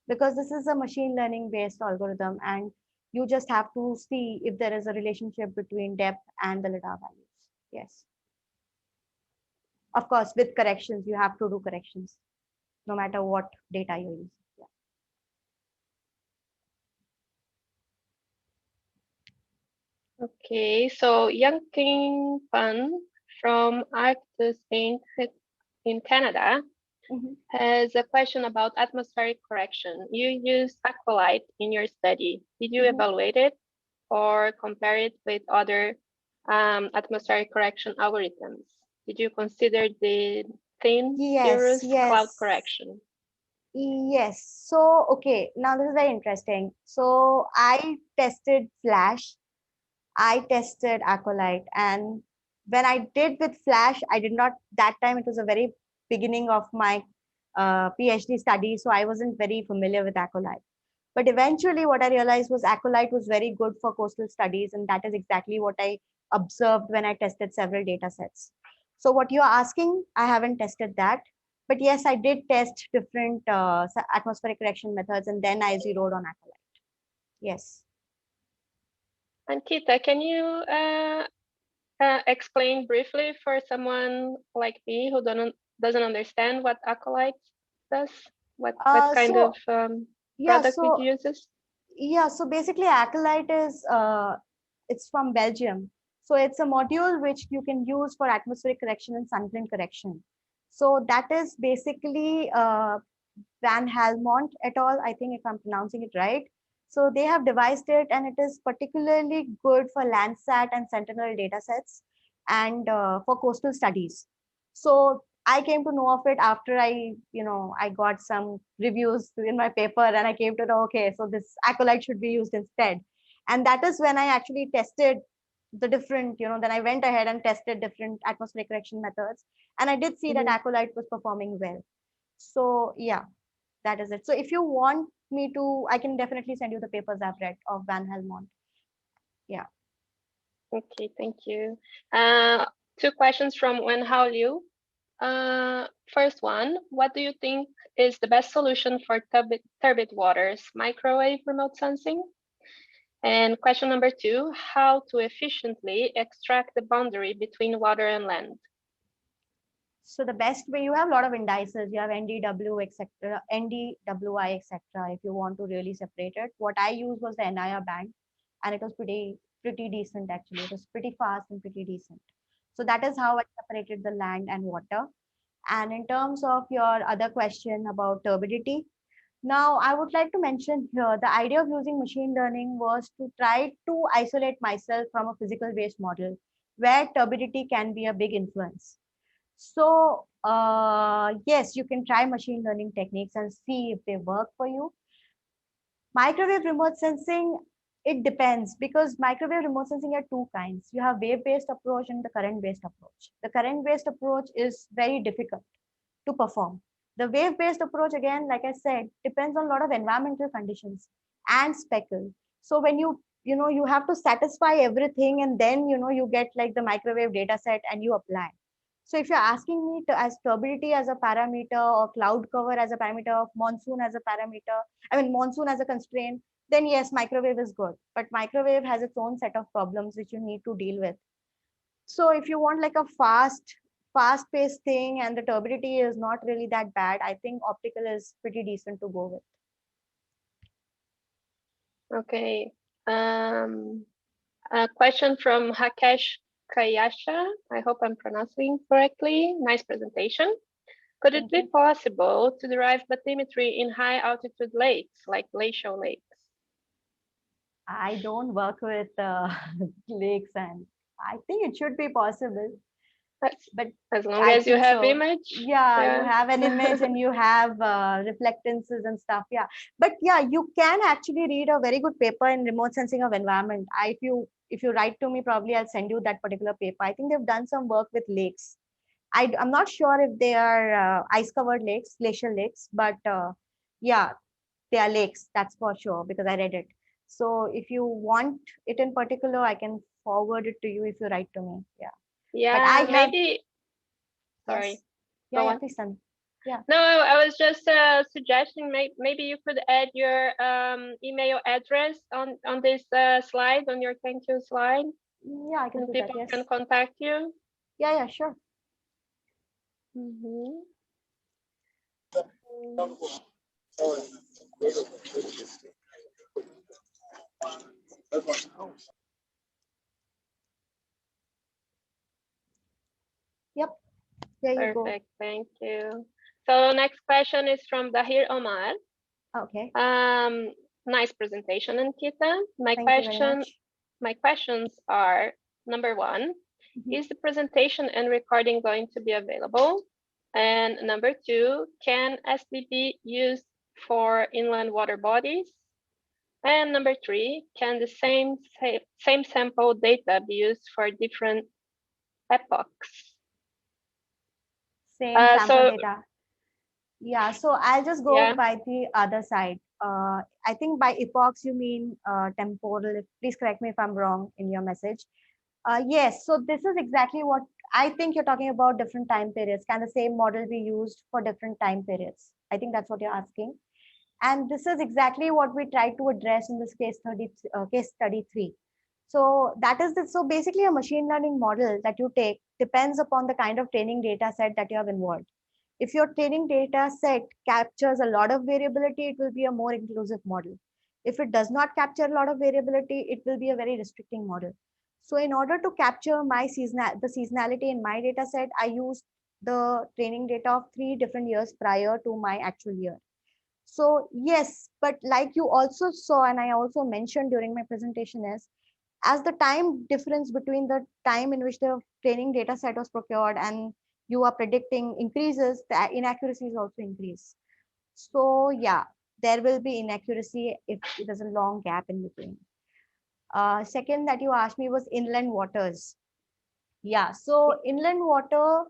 Speaker 2: Because this is a machine learning based algorithm and you just have to see if there is a relationship between depth and the LiDAR values. Yes. Of course, with corrections, you have to do corrections no matter what data you use.
Speaker 1: Okay, so Yang King Pan from Arctus Inc. in Canada has a question about atmospheric correction. You used Aqualite in your study. Did you evaluate it or compare it with other atmospheric correction algorithms? Did you consider the thin cirrus cloud correction?
Speaker 2: Yes. So, okay, now this is very interesting. So I tested Flash, I tested Acolyte, and when I did with Flash, I did not, that time it was a very beginning of my PhD study, so I wasn't very familiar with Acolyte. But eventually what I realized was Acolyte was very good for coastal studies, and that is exactly what I observed when I tested several data sets. So what you're asking, I haven't tested that. But yes, I did test different atmospheric correction methods, and then I zeroed on Acolyte. Yes.
Speaker 1: And Kita, can you explain briefly for someone like me who doesn't understand what Acolyte does? What kind of product it uses?
Speaker 2: Yeah, so basically Acolyte is it's from Belgium. So it's a module which you can use for atmospheric correction and sunprint correction. So that is basically Van Helmont et al. I think if I'm pronouncing it right. So they have devised it, and it is particularly good for Landsat and Sentinel data sets and for coastal studies. So I came to know of it after I got some reviews in my paper, and I came to know, okay, so this Acolyte should be used instead. And that is when I actually tested the different, then I went ahead and tested different atmospheric correction methods. And I did see that
Speaker 1: Mhm.
Speaker 2: Acolyte was performing well. So yeah, that is it. So if you want me to, I can definitely send you the papers I've read of Van Helmont. Yeah.
Speaker 1: Okay, thank you. Two questions from Wen Hao Liu. First one, what do you think is the best solution for turbid waters, microwave remote sensing? And question number two, how to efficiently extract the boundary between water and land?
Speaker 2: So the best way, you have a lot of indices, you have NDW, etc., NDWI, etc. If you want to really separate it, what I used was the NIR band, and it was pretty decent actually. It was pretty fast and pretty decent. So that is how I separated the land and water. And in terms of your other question about turbidity, now I would like to mention here the idea of using machine learning was to try to isolate myself from a physical based model where turbidity can be a big influence. So yes, you can try machine learning techniques and see if they work for you. Microwave remote sensing, it depends, because microwave remote sensing are two kinds. You have wave-based approach and the current-based approach. The current-based approach is very difficult to perform. The wave-based approach, again, like I said, depends on a lot of environmental conditions and speckle. So when you have to satisfy everything, and then you get like the microwave data set and you apply. So if you're asking me to as turbidity as a parameter, or cloud cover as a parameter, of monsoon as a parameter, I mean monsoon as a constraint, then yes, microwave is good. But microwave has its own set of problems which you need to deal with. So if you want like a fast-paced thing and the turbidity is not really that bad, I think optical is pretty decent to go with.
Speaker 1: Okay. A question from Hakesh Kayasha. I hope I'm pronouncing correctly. Nice presentation. Could it be possible to derive bathymetry in high altitude lakes like glacial lakes?
Speaker 2: I don't work with lakes, and I think it should be possible. But
Speaker 1: As long
Speaker 2: I
Speaker 1: as you
Speaker 2: think
Speaker 1: have
Speaker 2: so.
Speaker 1: image.
Speaker 2: Yeah, you have an image and you have reflectances and stuff. Yeah, but yeah, you can actually read a very good paper in remote sensing of environment. If you write to me, probably I'll send you that particular paper. I think they've done some work with lakes. I'm not sure if they are ice covered lakes, glacial lakes, but yeah, they are lakes. That's for sure because I read it. So if you want it in particular, I can forward it to you if you write to me. Yeah. But I
Speaker 1: Yeah,
Speaker 2: have,
Speaker 1: maybe.
Speaker 2: yes.
Speaker 1: Sorry.
Speaker 2: Yeah,
Speaker 1: Go
Speaker 2: yeah,
Speaker 1: on.
Speaker 2: please, Sun. Yeah.
Speaker 1: No, I was just suggesting maybe you could add your email address on this slide, on your thank you slide,
Speaker 2: Yeah, I can
Speaker 1: and
Speaker 2: do that.
Speaker 1: people
Speaker 2: Yes.
Speaker 1: can contact you.
Speaker 2: Yeah, yeah, sure.
Speaker 1: Mhm.
Speaker 2: Yep. There you go.
Speaker 1: Perfect, thank you. So next question is from Dahir Omar.
Speaker 2: Okay.
Speaker 1: Nice presentation, Ankita.
Speaker 2: Thank you very much.
Speaker 1: My questions are, number one,
Speaker 2: Mhm.
Speaker 1: is the presentation and recording going to be available? And number two, can SD be used for inland water bodies? And number three, can the same sample data be used for different epochs?
Speaker 2: Same sample
Speaker 1: So
Speaker 2: data. Yeah, so I'll just go
Speaker 1: yeah,
Speaker 2: by the other side. I think by epochs you mean temporal. Please correct me if I'm wrong in your message. Yes, so this is exactly what I think you're talking about, different time periods. Can the same model be used for different time periods? I think that's what you're asking. And this is exactly what we try to address in this case study 3. So that is so basically a machine learning model that you take depends upon the kind of training data set that you have involved. If your training data set captures a lot of variability, it will be a more inclusive model. If it does not capture a lot of variability, it will be a very restricting model. So in order to capture the seasonality in my data set, I used the training data of 3 different years prior to my actual year. So yes, but like you also saw, and I also mentioned during my presentation, is as the time difference between the time in which the training data set was procured and you are predicting increases, the inaccuracies also increase. So yeah, there will be inaccuracy if there's a long gap in between. Second that you asked me was inland waters. Yeah, so inland water,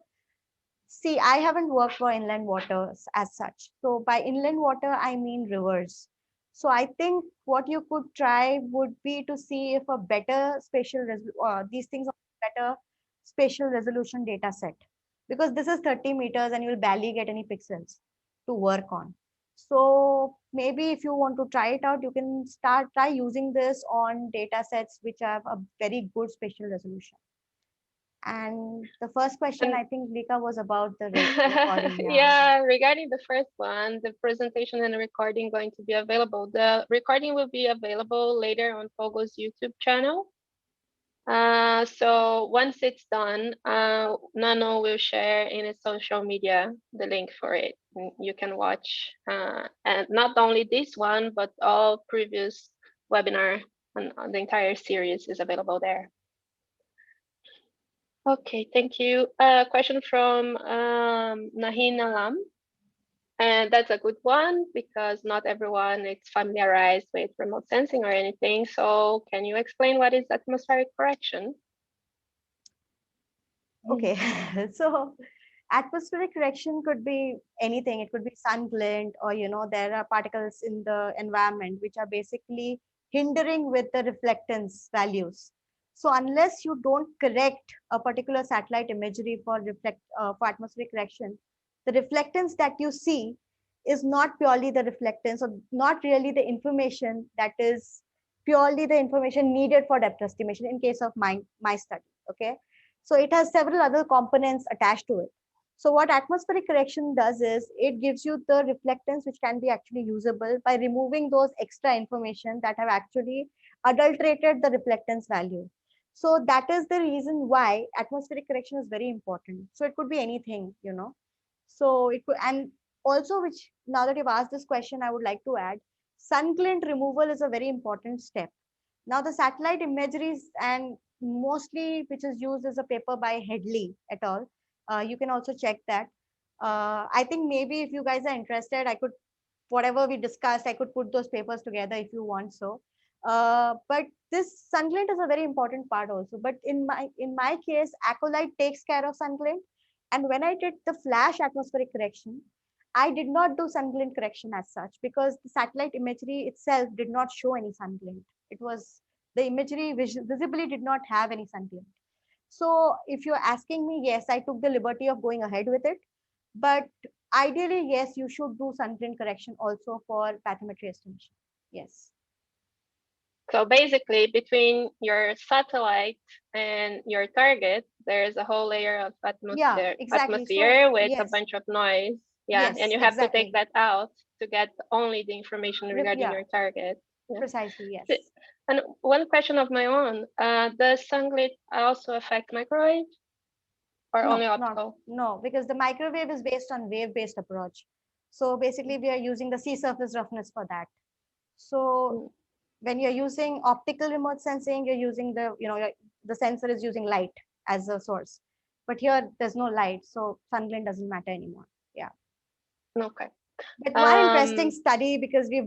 Speaker 2: see, I haven't worked for inland waters as such. So by inland water, I mean rivers. So I think what you could try would be to see if a better these things are better spatial resolution data set, because this is 30 meters and you'll barely get any pixels to work on. So maybe if you want to try it out, you can try using this on data sets which have a very good spatial resolution. And the first question,
Speaker 1: And
Speaker 2: I think, Lika, was about the recording. Yeah.
Speaker 1: yeah, regarding the first one, the presentation and the recording going to be available. The recording will be available later on Pogo's YouTube channel. So once it's done, Nano will share in his social media the link for it. You can watch, and not only this one, but all previous webinar and the entire series is available there. Okay, thank you. Question from Nahin Alam. And that's a good one because not everyone is familiarized with remote sensing or anything. So can you explain what is atmospheric correction?
Speaker 2: Okay. So atmospheric correction could be anything. It could be sun glint, or there are particles in the environment which are basically hindering with the reflectance values. So unless you don't correct a particular satellite imagery for atmospheric correction, the reflectance that you see is not purely the reflectance, or not really the information that is purely the information needed for depth estimation in case of my study. Okay. So it has several other components attached to it. So what atmospheric correction does is it gives you the reflectance which can be actually usable by removing those extra information that have actually adulterated the reflectance value. So that is the reason why atmospheric correction is very important. So it could be anything. So it could, and also, which now that you've asked this question, I would like to add, sun glint removal is a very important step. Now the satellite imageries, and mostly which is used as a paper by Headley et al. You can also check that. I think maybe if you guys are interested, I could, whatever we discussed, I could put those papers together if you want so. But this sun glint is a very important part also. But in my case, Acolyte takes care of sun glint. And when I did the flash atmospheric correction, I did not do sun glint correction as such, because the satellite imagery itself did not show any sun glint. It was, the imagery visibly did not have any sun glint. So if you're asking me, yes, I took the liberty of going ahead with it. But ideally, yes, you should do sun glint correction also for bathymetry estimation. Yes.
Speaker 1: So basically between your satellite and your target, there's a whole layer of
Speaker 2: Yeah, exactly. So
Speaker 1: with a
Speaker 2: yes,
Speaker 1: bunch of noise. Yeah, and
Speaker 2: yes,
Speaker 1: you have to take
Speaker 2: exactly.
Speaker 1: that out to get only the information regarding
Speaker 2: Yeah,
Speaker 1: your target. Yeah.
Speaker 2: precisely, yes.
Speaker 1: And one question of my own, does sun glint also affect microwave or only optical?
Speaker 2: No, because the microwave is based on wave-based approach. So basically, we are using the sea surface roughness for that. So
Speaker 1: Mm.
Speaker 2: when you're using optical remote sensing, you're using the sensor is using light as a source. But here there's no light, so sun glint doesn't matter anymore. Yeah.
Speaker 1: Okay.
Speaker 2: But one interesting study, because we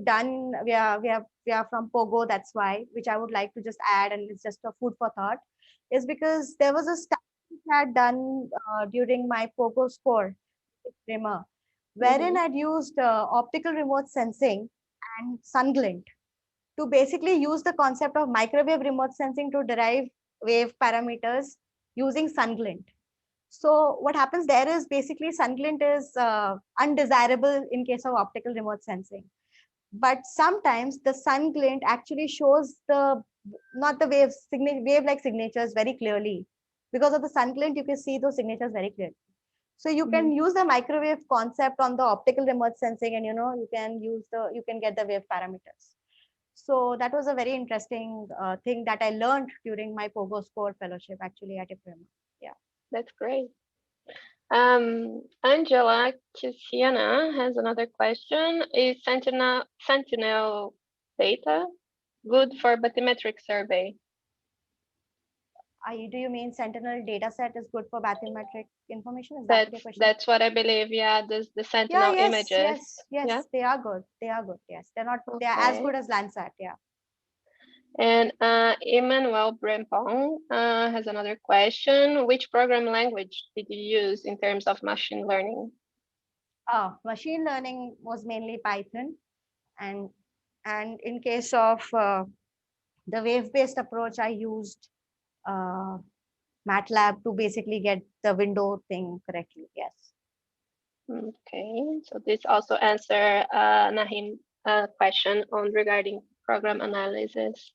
Speaker 2: are from Pogo, that's why, which I would like to just add, and it's just a food for thought, is because there was a study I had done during my Pogo score, Primer, wherein I'd used optical remote sensing and sun glint to basically use the concept of microwave remote sensing to derive wave parameters using sun glint. So what happens there is basically sun glint is undesirable in case of optical remote sensing. But sometimes the sun glint actually shows the not the wave-like signatures very clearly. Because of the sun glint, you can see those signatures very clearly. So you can use the microwave concept on the optical remote sensing, and you can get the wave parameters. So that was a very interesting thing that I learned during my Pogo Score fellowship actually at IPRIMA. Yeah.
Speaker 1: That's great. Angela Kisiana has another question. Is Sentinel data good for bathymetric survey?
Speaker 2: Do you mean Sentinel data set is good for bathymetric information? Is that what your question?
Speaker 1: That's what I believe. Yeah, the Sentinel
Speaker 2: yes,
Speaker 1: images.
Speaker 2: yes,
Speaker 1: Yeah?
Speaker 2: they are good. They are good. Yes, they're not. They are as
Speaker 1: Okay.
Speaker 2: good as Landsat. Yeah.
Speaker 1: And Emmanuel Brempong has another question. Which programming language did you use in terms of machine learning?
Speaker 2: Machine learning was mainly Python, and in case of the wave-based approach, I used MATLAB to basically get the window thing correctly. Yes.
Speaker 1: Okay, so this also answer Nahim's question on regarding program analysis.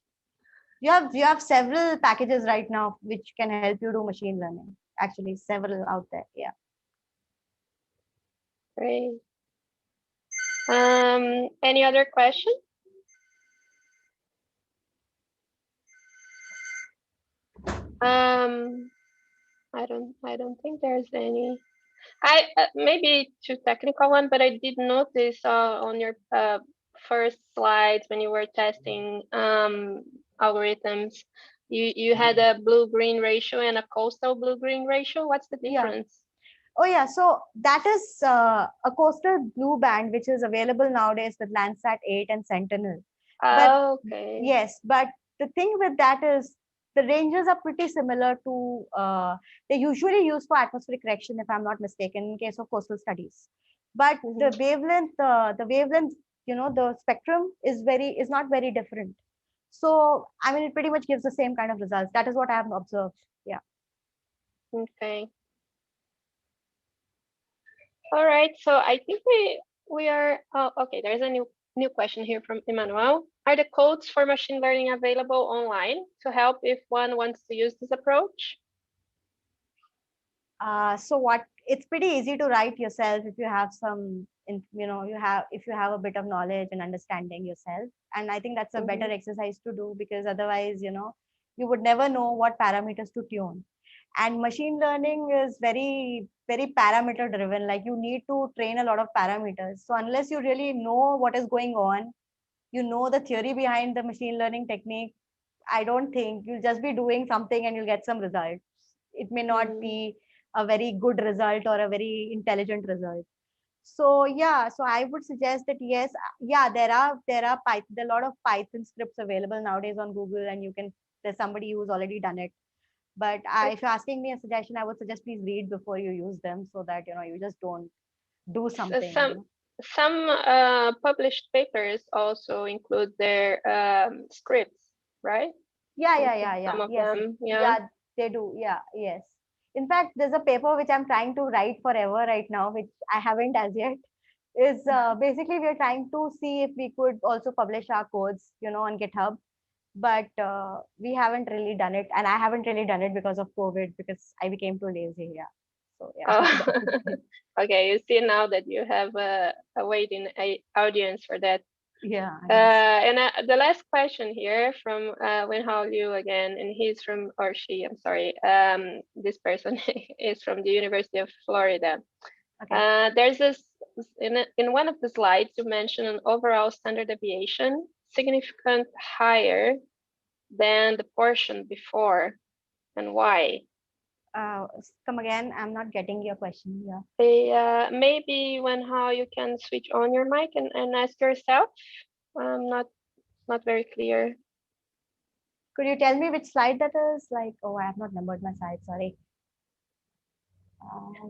Speaker 2: You have several packages right now which can help you do machine learning. Actually, several out there. Yeah.
Speaker 1: Great. Any other question? I don't think there's any. I maybe too technical one, but I did notice on your first slides when you were testing algorithms, you had a blue-green ratio and a coastal blue-green ratio. What's the difference?
Speaker 2: Oh yeah, so that is a coastal blue band which is available nowadays with Landsat 8 and Sentinel.
Speaker 1: Okay.
Speaker 2: Yes, but the thing with that is the ranges are pretty similar to they usually use for atmospheric correction, if I'm not mistaken, in case of coastal studies. But the wavelength, the spectrum is not very different. So I mean, it pretty much gives the same kind of results. That is what I have observed. Yeah.
Speaker 1: Okay. All right. So I think we are okay. There's a new question here from Emmanuel. Are the codes for machine learning available online to help if one wants to use this approach?
Speaker 2: So it's pretty easy to write yourself if you have if you have a bit of knowledge and understanding yourself. And I think that's a better exercise to do, because otherwise, you would never know what parameters to tune. And machine learning is very, very parameter driven. Like, you need to train a lot of parameters. So unless you really know what is going on, the theory behind the machine learning technique, I don't think you'll just be doing something and you'll get some results. It may not be a very good result or a very intelligent result. So yeah, so I would suggest that yes, yeah, there are Python, a lot of Python scripts available nowadays on Google, and there's somebody who's already done it. But if you're asking me a suggestion, I would suggest please read before you use them, so that you just don't do something.
Speaker 1: Some published papers also include their scripts, right?
Speaker 2: Yeah.
Speaker 1: Some of
Speaker 2: Yes.
Speaker 1: them,
Speaker 2: Yeah, they do. Yeah, yes. In fact, there's a paper which I'm trying to write forever right now, which I haven't as yet. Is basically we're trying to see if we could also publish our codes, on GitHub, but we haven't really done it, and I haven't really done it because of COVID, because I became too lazy. Yeah. So yeah.
Speaker 1: Okay, you see now that you have a waiting audience for that.
Speaker 2: Yeah.
Speaker 1: And the last question here from Wenhao Liu again, and he's from, or she, I'm sorry, this person is from the University of Florida. Okay. There's this, in one of the slides, you mentioned an overall standard deviation significant higher than the portion before, and why?
Speaker 2: Come again, I'm not getting your question.
Speaker 1: Yeah. Maybe Wenhao you can switch on your mic and ask yourself. I'm not very clear.
Speaker 2: Could you tell me which slide that is? Like, oh, I have not numbered my slides, sorry.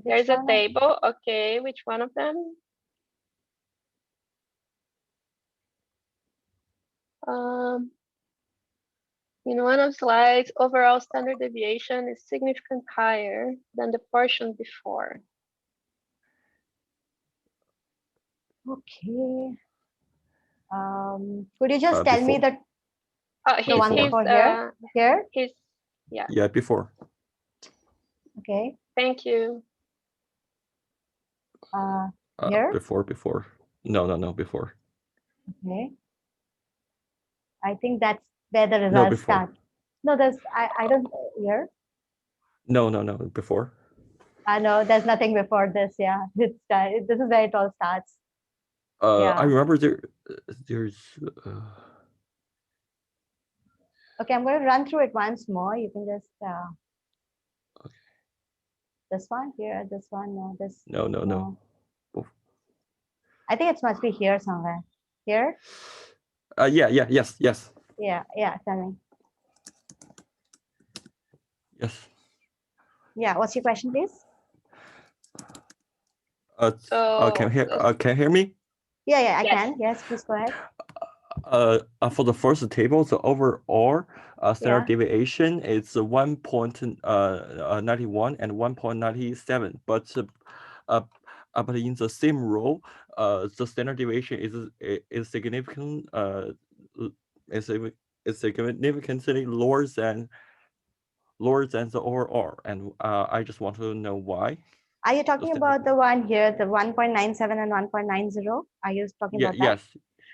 Speaker 1: There's a table. Okay, which one of them? In one of the slides, overall standard deviation is significantly higher than the portion before.
Speaker 2: Okay. Could you just tell me the one before here?
Speaker 4: Yeah, before.
Speaker 2: Okay.
Speaker 1: Thank you.
Speaker 2: Here?
Speaker 4: Before. No, before.
Speaker 2: Okay. I think that's where the
Speaker 4: No,
Speaker 2: results
Speaker 4: before.
Speaker 2: start. No, I don't hear.
Speaker 4: No, before.
Speaker 2: I know there's nothing before this. Yeah, this is where it all starts.
Speaker 4: I
Speaker 2: Yeah.
Speaker 4: remember there's.
Speaker 2: Okay, I'm going to run through it once more. You can just
Speaker 4: Okay.
Speaker 2: this one here, this one, no, this.
Speaker 4: No.
Speaker 2: I think it must be here somewhere. Here?
Speaker 4: Yes.
Speaker 2: Yeah, tell me.
Speaker 4: Yes.
Speaker 2: Yeah, what's your question, please?
Speaker 4: Can you hear me?
Speaker 2: Yeah, I
Speaker 1: Yes.
Speaker 2: can. Yes, please go ahead.
Speaker 4: For the first table, the overall standard
Speaker 2: Yeah.
Speaker 4: deviation is 1.91 and 1.97, but in the same row, the standard deviation is significant is significantly lower than the overall, and I just want to know why.
Speaker 2: Are you talking about the one here, the 1.97 and 1.90? Are you talking about that?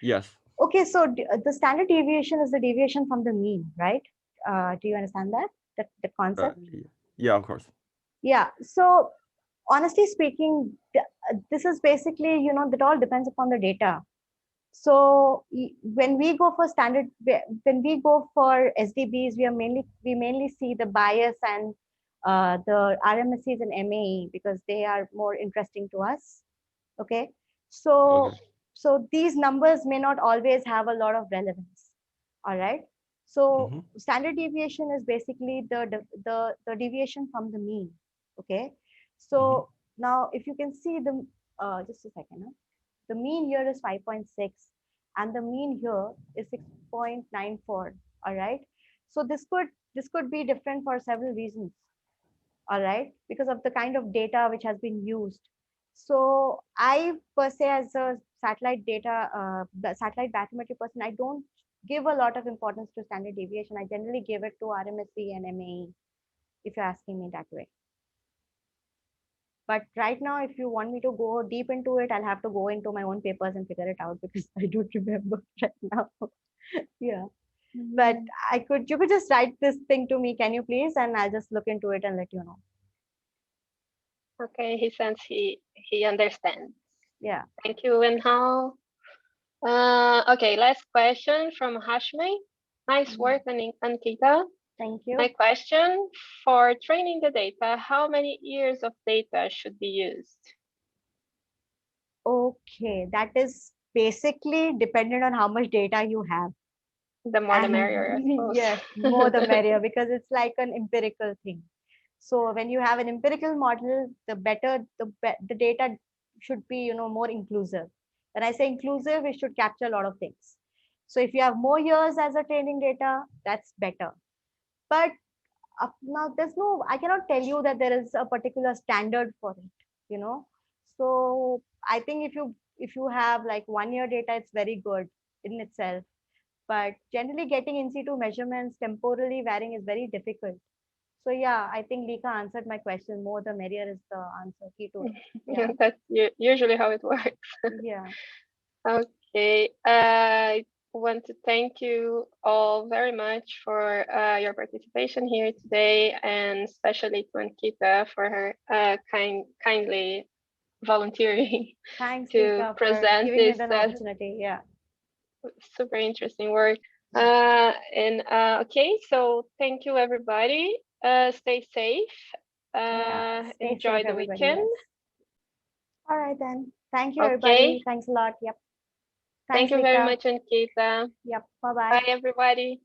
Speaker 4: Yes.
Speaker 2: Okay, so the standard deviation is the deviation from the mean, right? Do you understand that? The concept?
Speaker 4: Yeah, of course.
Speaker 2: Yeah. So honestly speaking, this is basically, that all depends upon the data. So when we go for SDBs, we mainly see the bias and the RMSEs and MAE because they are more interesting to us. Okay. So these numbers may not always have a lot of relevance. All right. So standard deviation is basically the deviation from the mean. Okay. So now if you can see the just a second. Huh? The mean here is 5.6 and the mean here is 6.94. All right. So this could be different for several reasons. All right. Because of the kind of data which has been used. So I per se as a satellite bathymetry person, I don't give a lot of importance to standard deviation. I generally give it to RMSE and MAE if you're asking me that way. But right now, if you want me to go deep into it, I'll have to go into my own papers and figure it out because I don't remember right now. Yeah. But you could just write this thing to me, can you please? And I'll just look into it and let you know.
Speaker 1: Okay, he says he understands.
Speaker 2: Yeah.
Speaker 1: Thank you, Wenhao. Okay, last question from Hashmi. Nice work, Ankita.
Speaker 2: Thank you.
Speaker 1: My question, for training the data, how many years of data should be used?
Speaker 2: Okay, that is basically dependent on how much data you have.
Speaker 1: The more the merrier, I suppose.
Speaker 2: Yes, more the merrier because it's like an empirical thing. So when you have an empirical model, the better the data should be, more inclusive. When I say inclusive, it should capture a lot of things. So if you have more years as a training data, that's better. But now I cannot tell you that there is a particular standard for it, So I think if you have like 1 year data, it's very good in itself. But generally getting in situ measurements temporally varying is very difficult. So yeah, I think Lika answered my question. More the merrier is the answer. Key to it.
Speaker 1: Yeah. That's usually how it works.
Speaker 2: Yeah.
Speaker 1: Okay. I want to thank you all very much for your participation here today, and especially to Ankita for her kindly volunteering.
Speaker 2: Thanks,
Speaker 1: to
Speaker 2: Lika,
Speaker 1: present
Speaker 2: for giving
Speaker 1: this
Speaker 2: me the opportunity. Yeah.
Speaker 1: super interesting work. Okay, so thank you everybody. Stay safe.
Speaker 2: Stay
Speaker 1: Enjoy
Speaker 2: safe,
Speaker 1: the
Speaker 2: everybody.
Speaker 1: weekend.
Speaker 2: Yes. All right then. Thank you,
Speaker 1: Okay.
Speaker 2: everybody. Thanks a lot. Yep. Thanks,
Speaker 1: Thank you very
Speaker 2: Lika.
Speaker 1: much, Ankita.
Speaker 2: Yep. Bye-bye.
Speaker 1: Bye, everybody.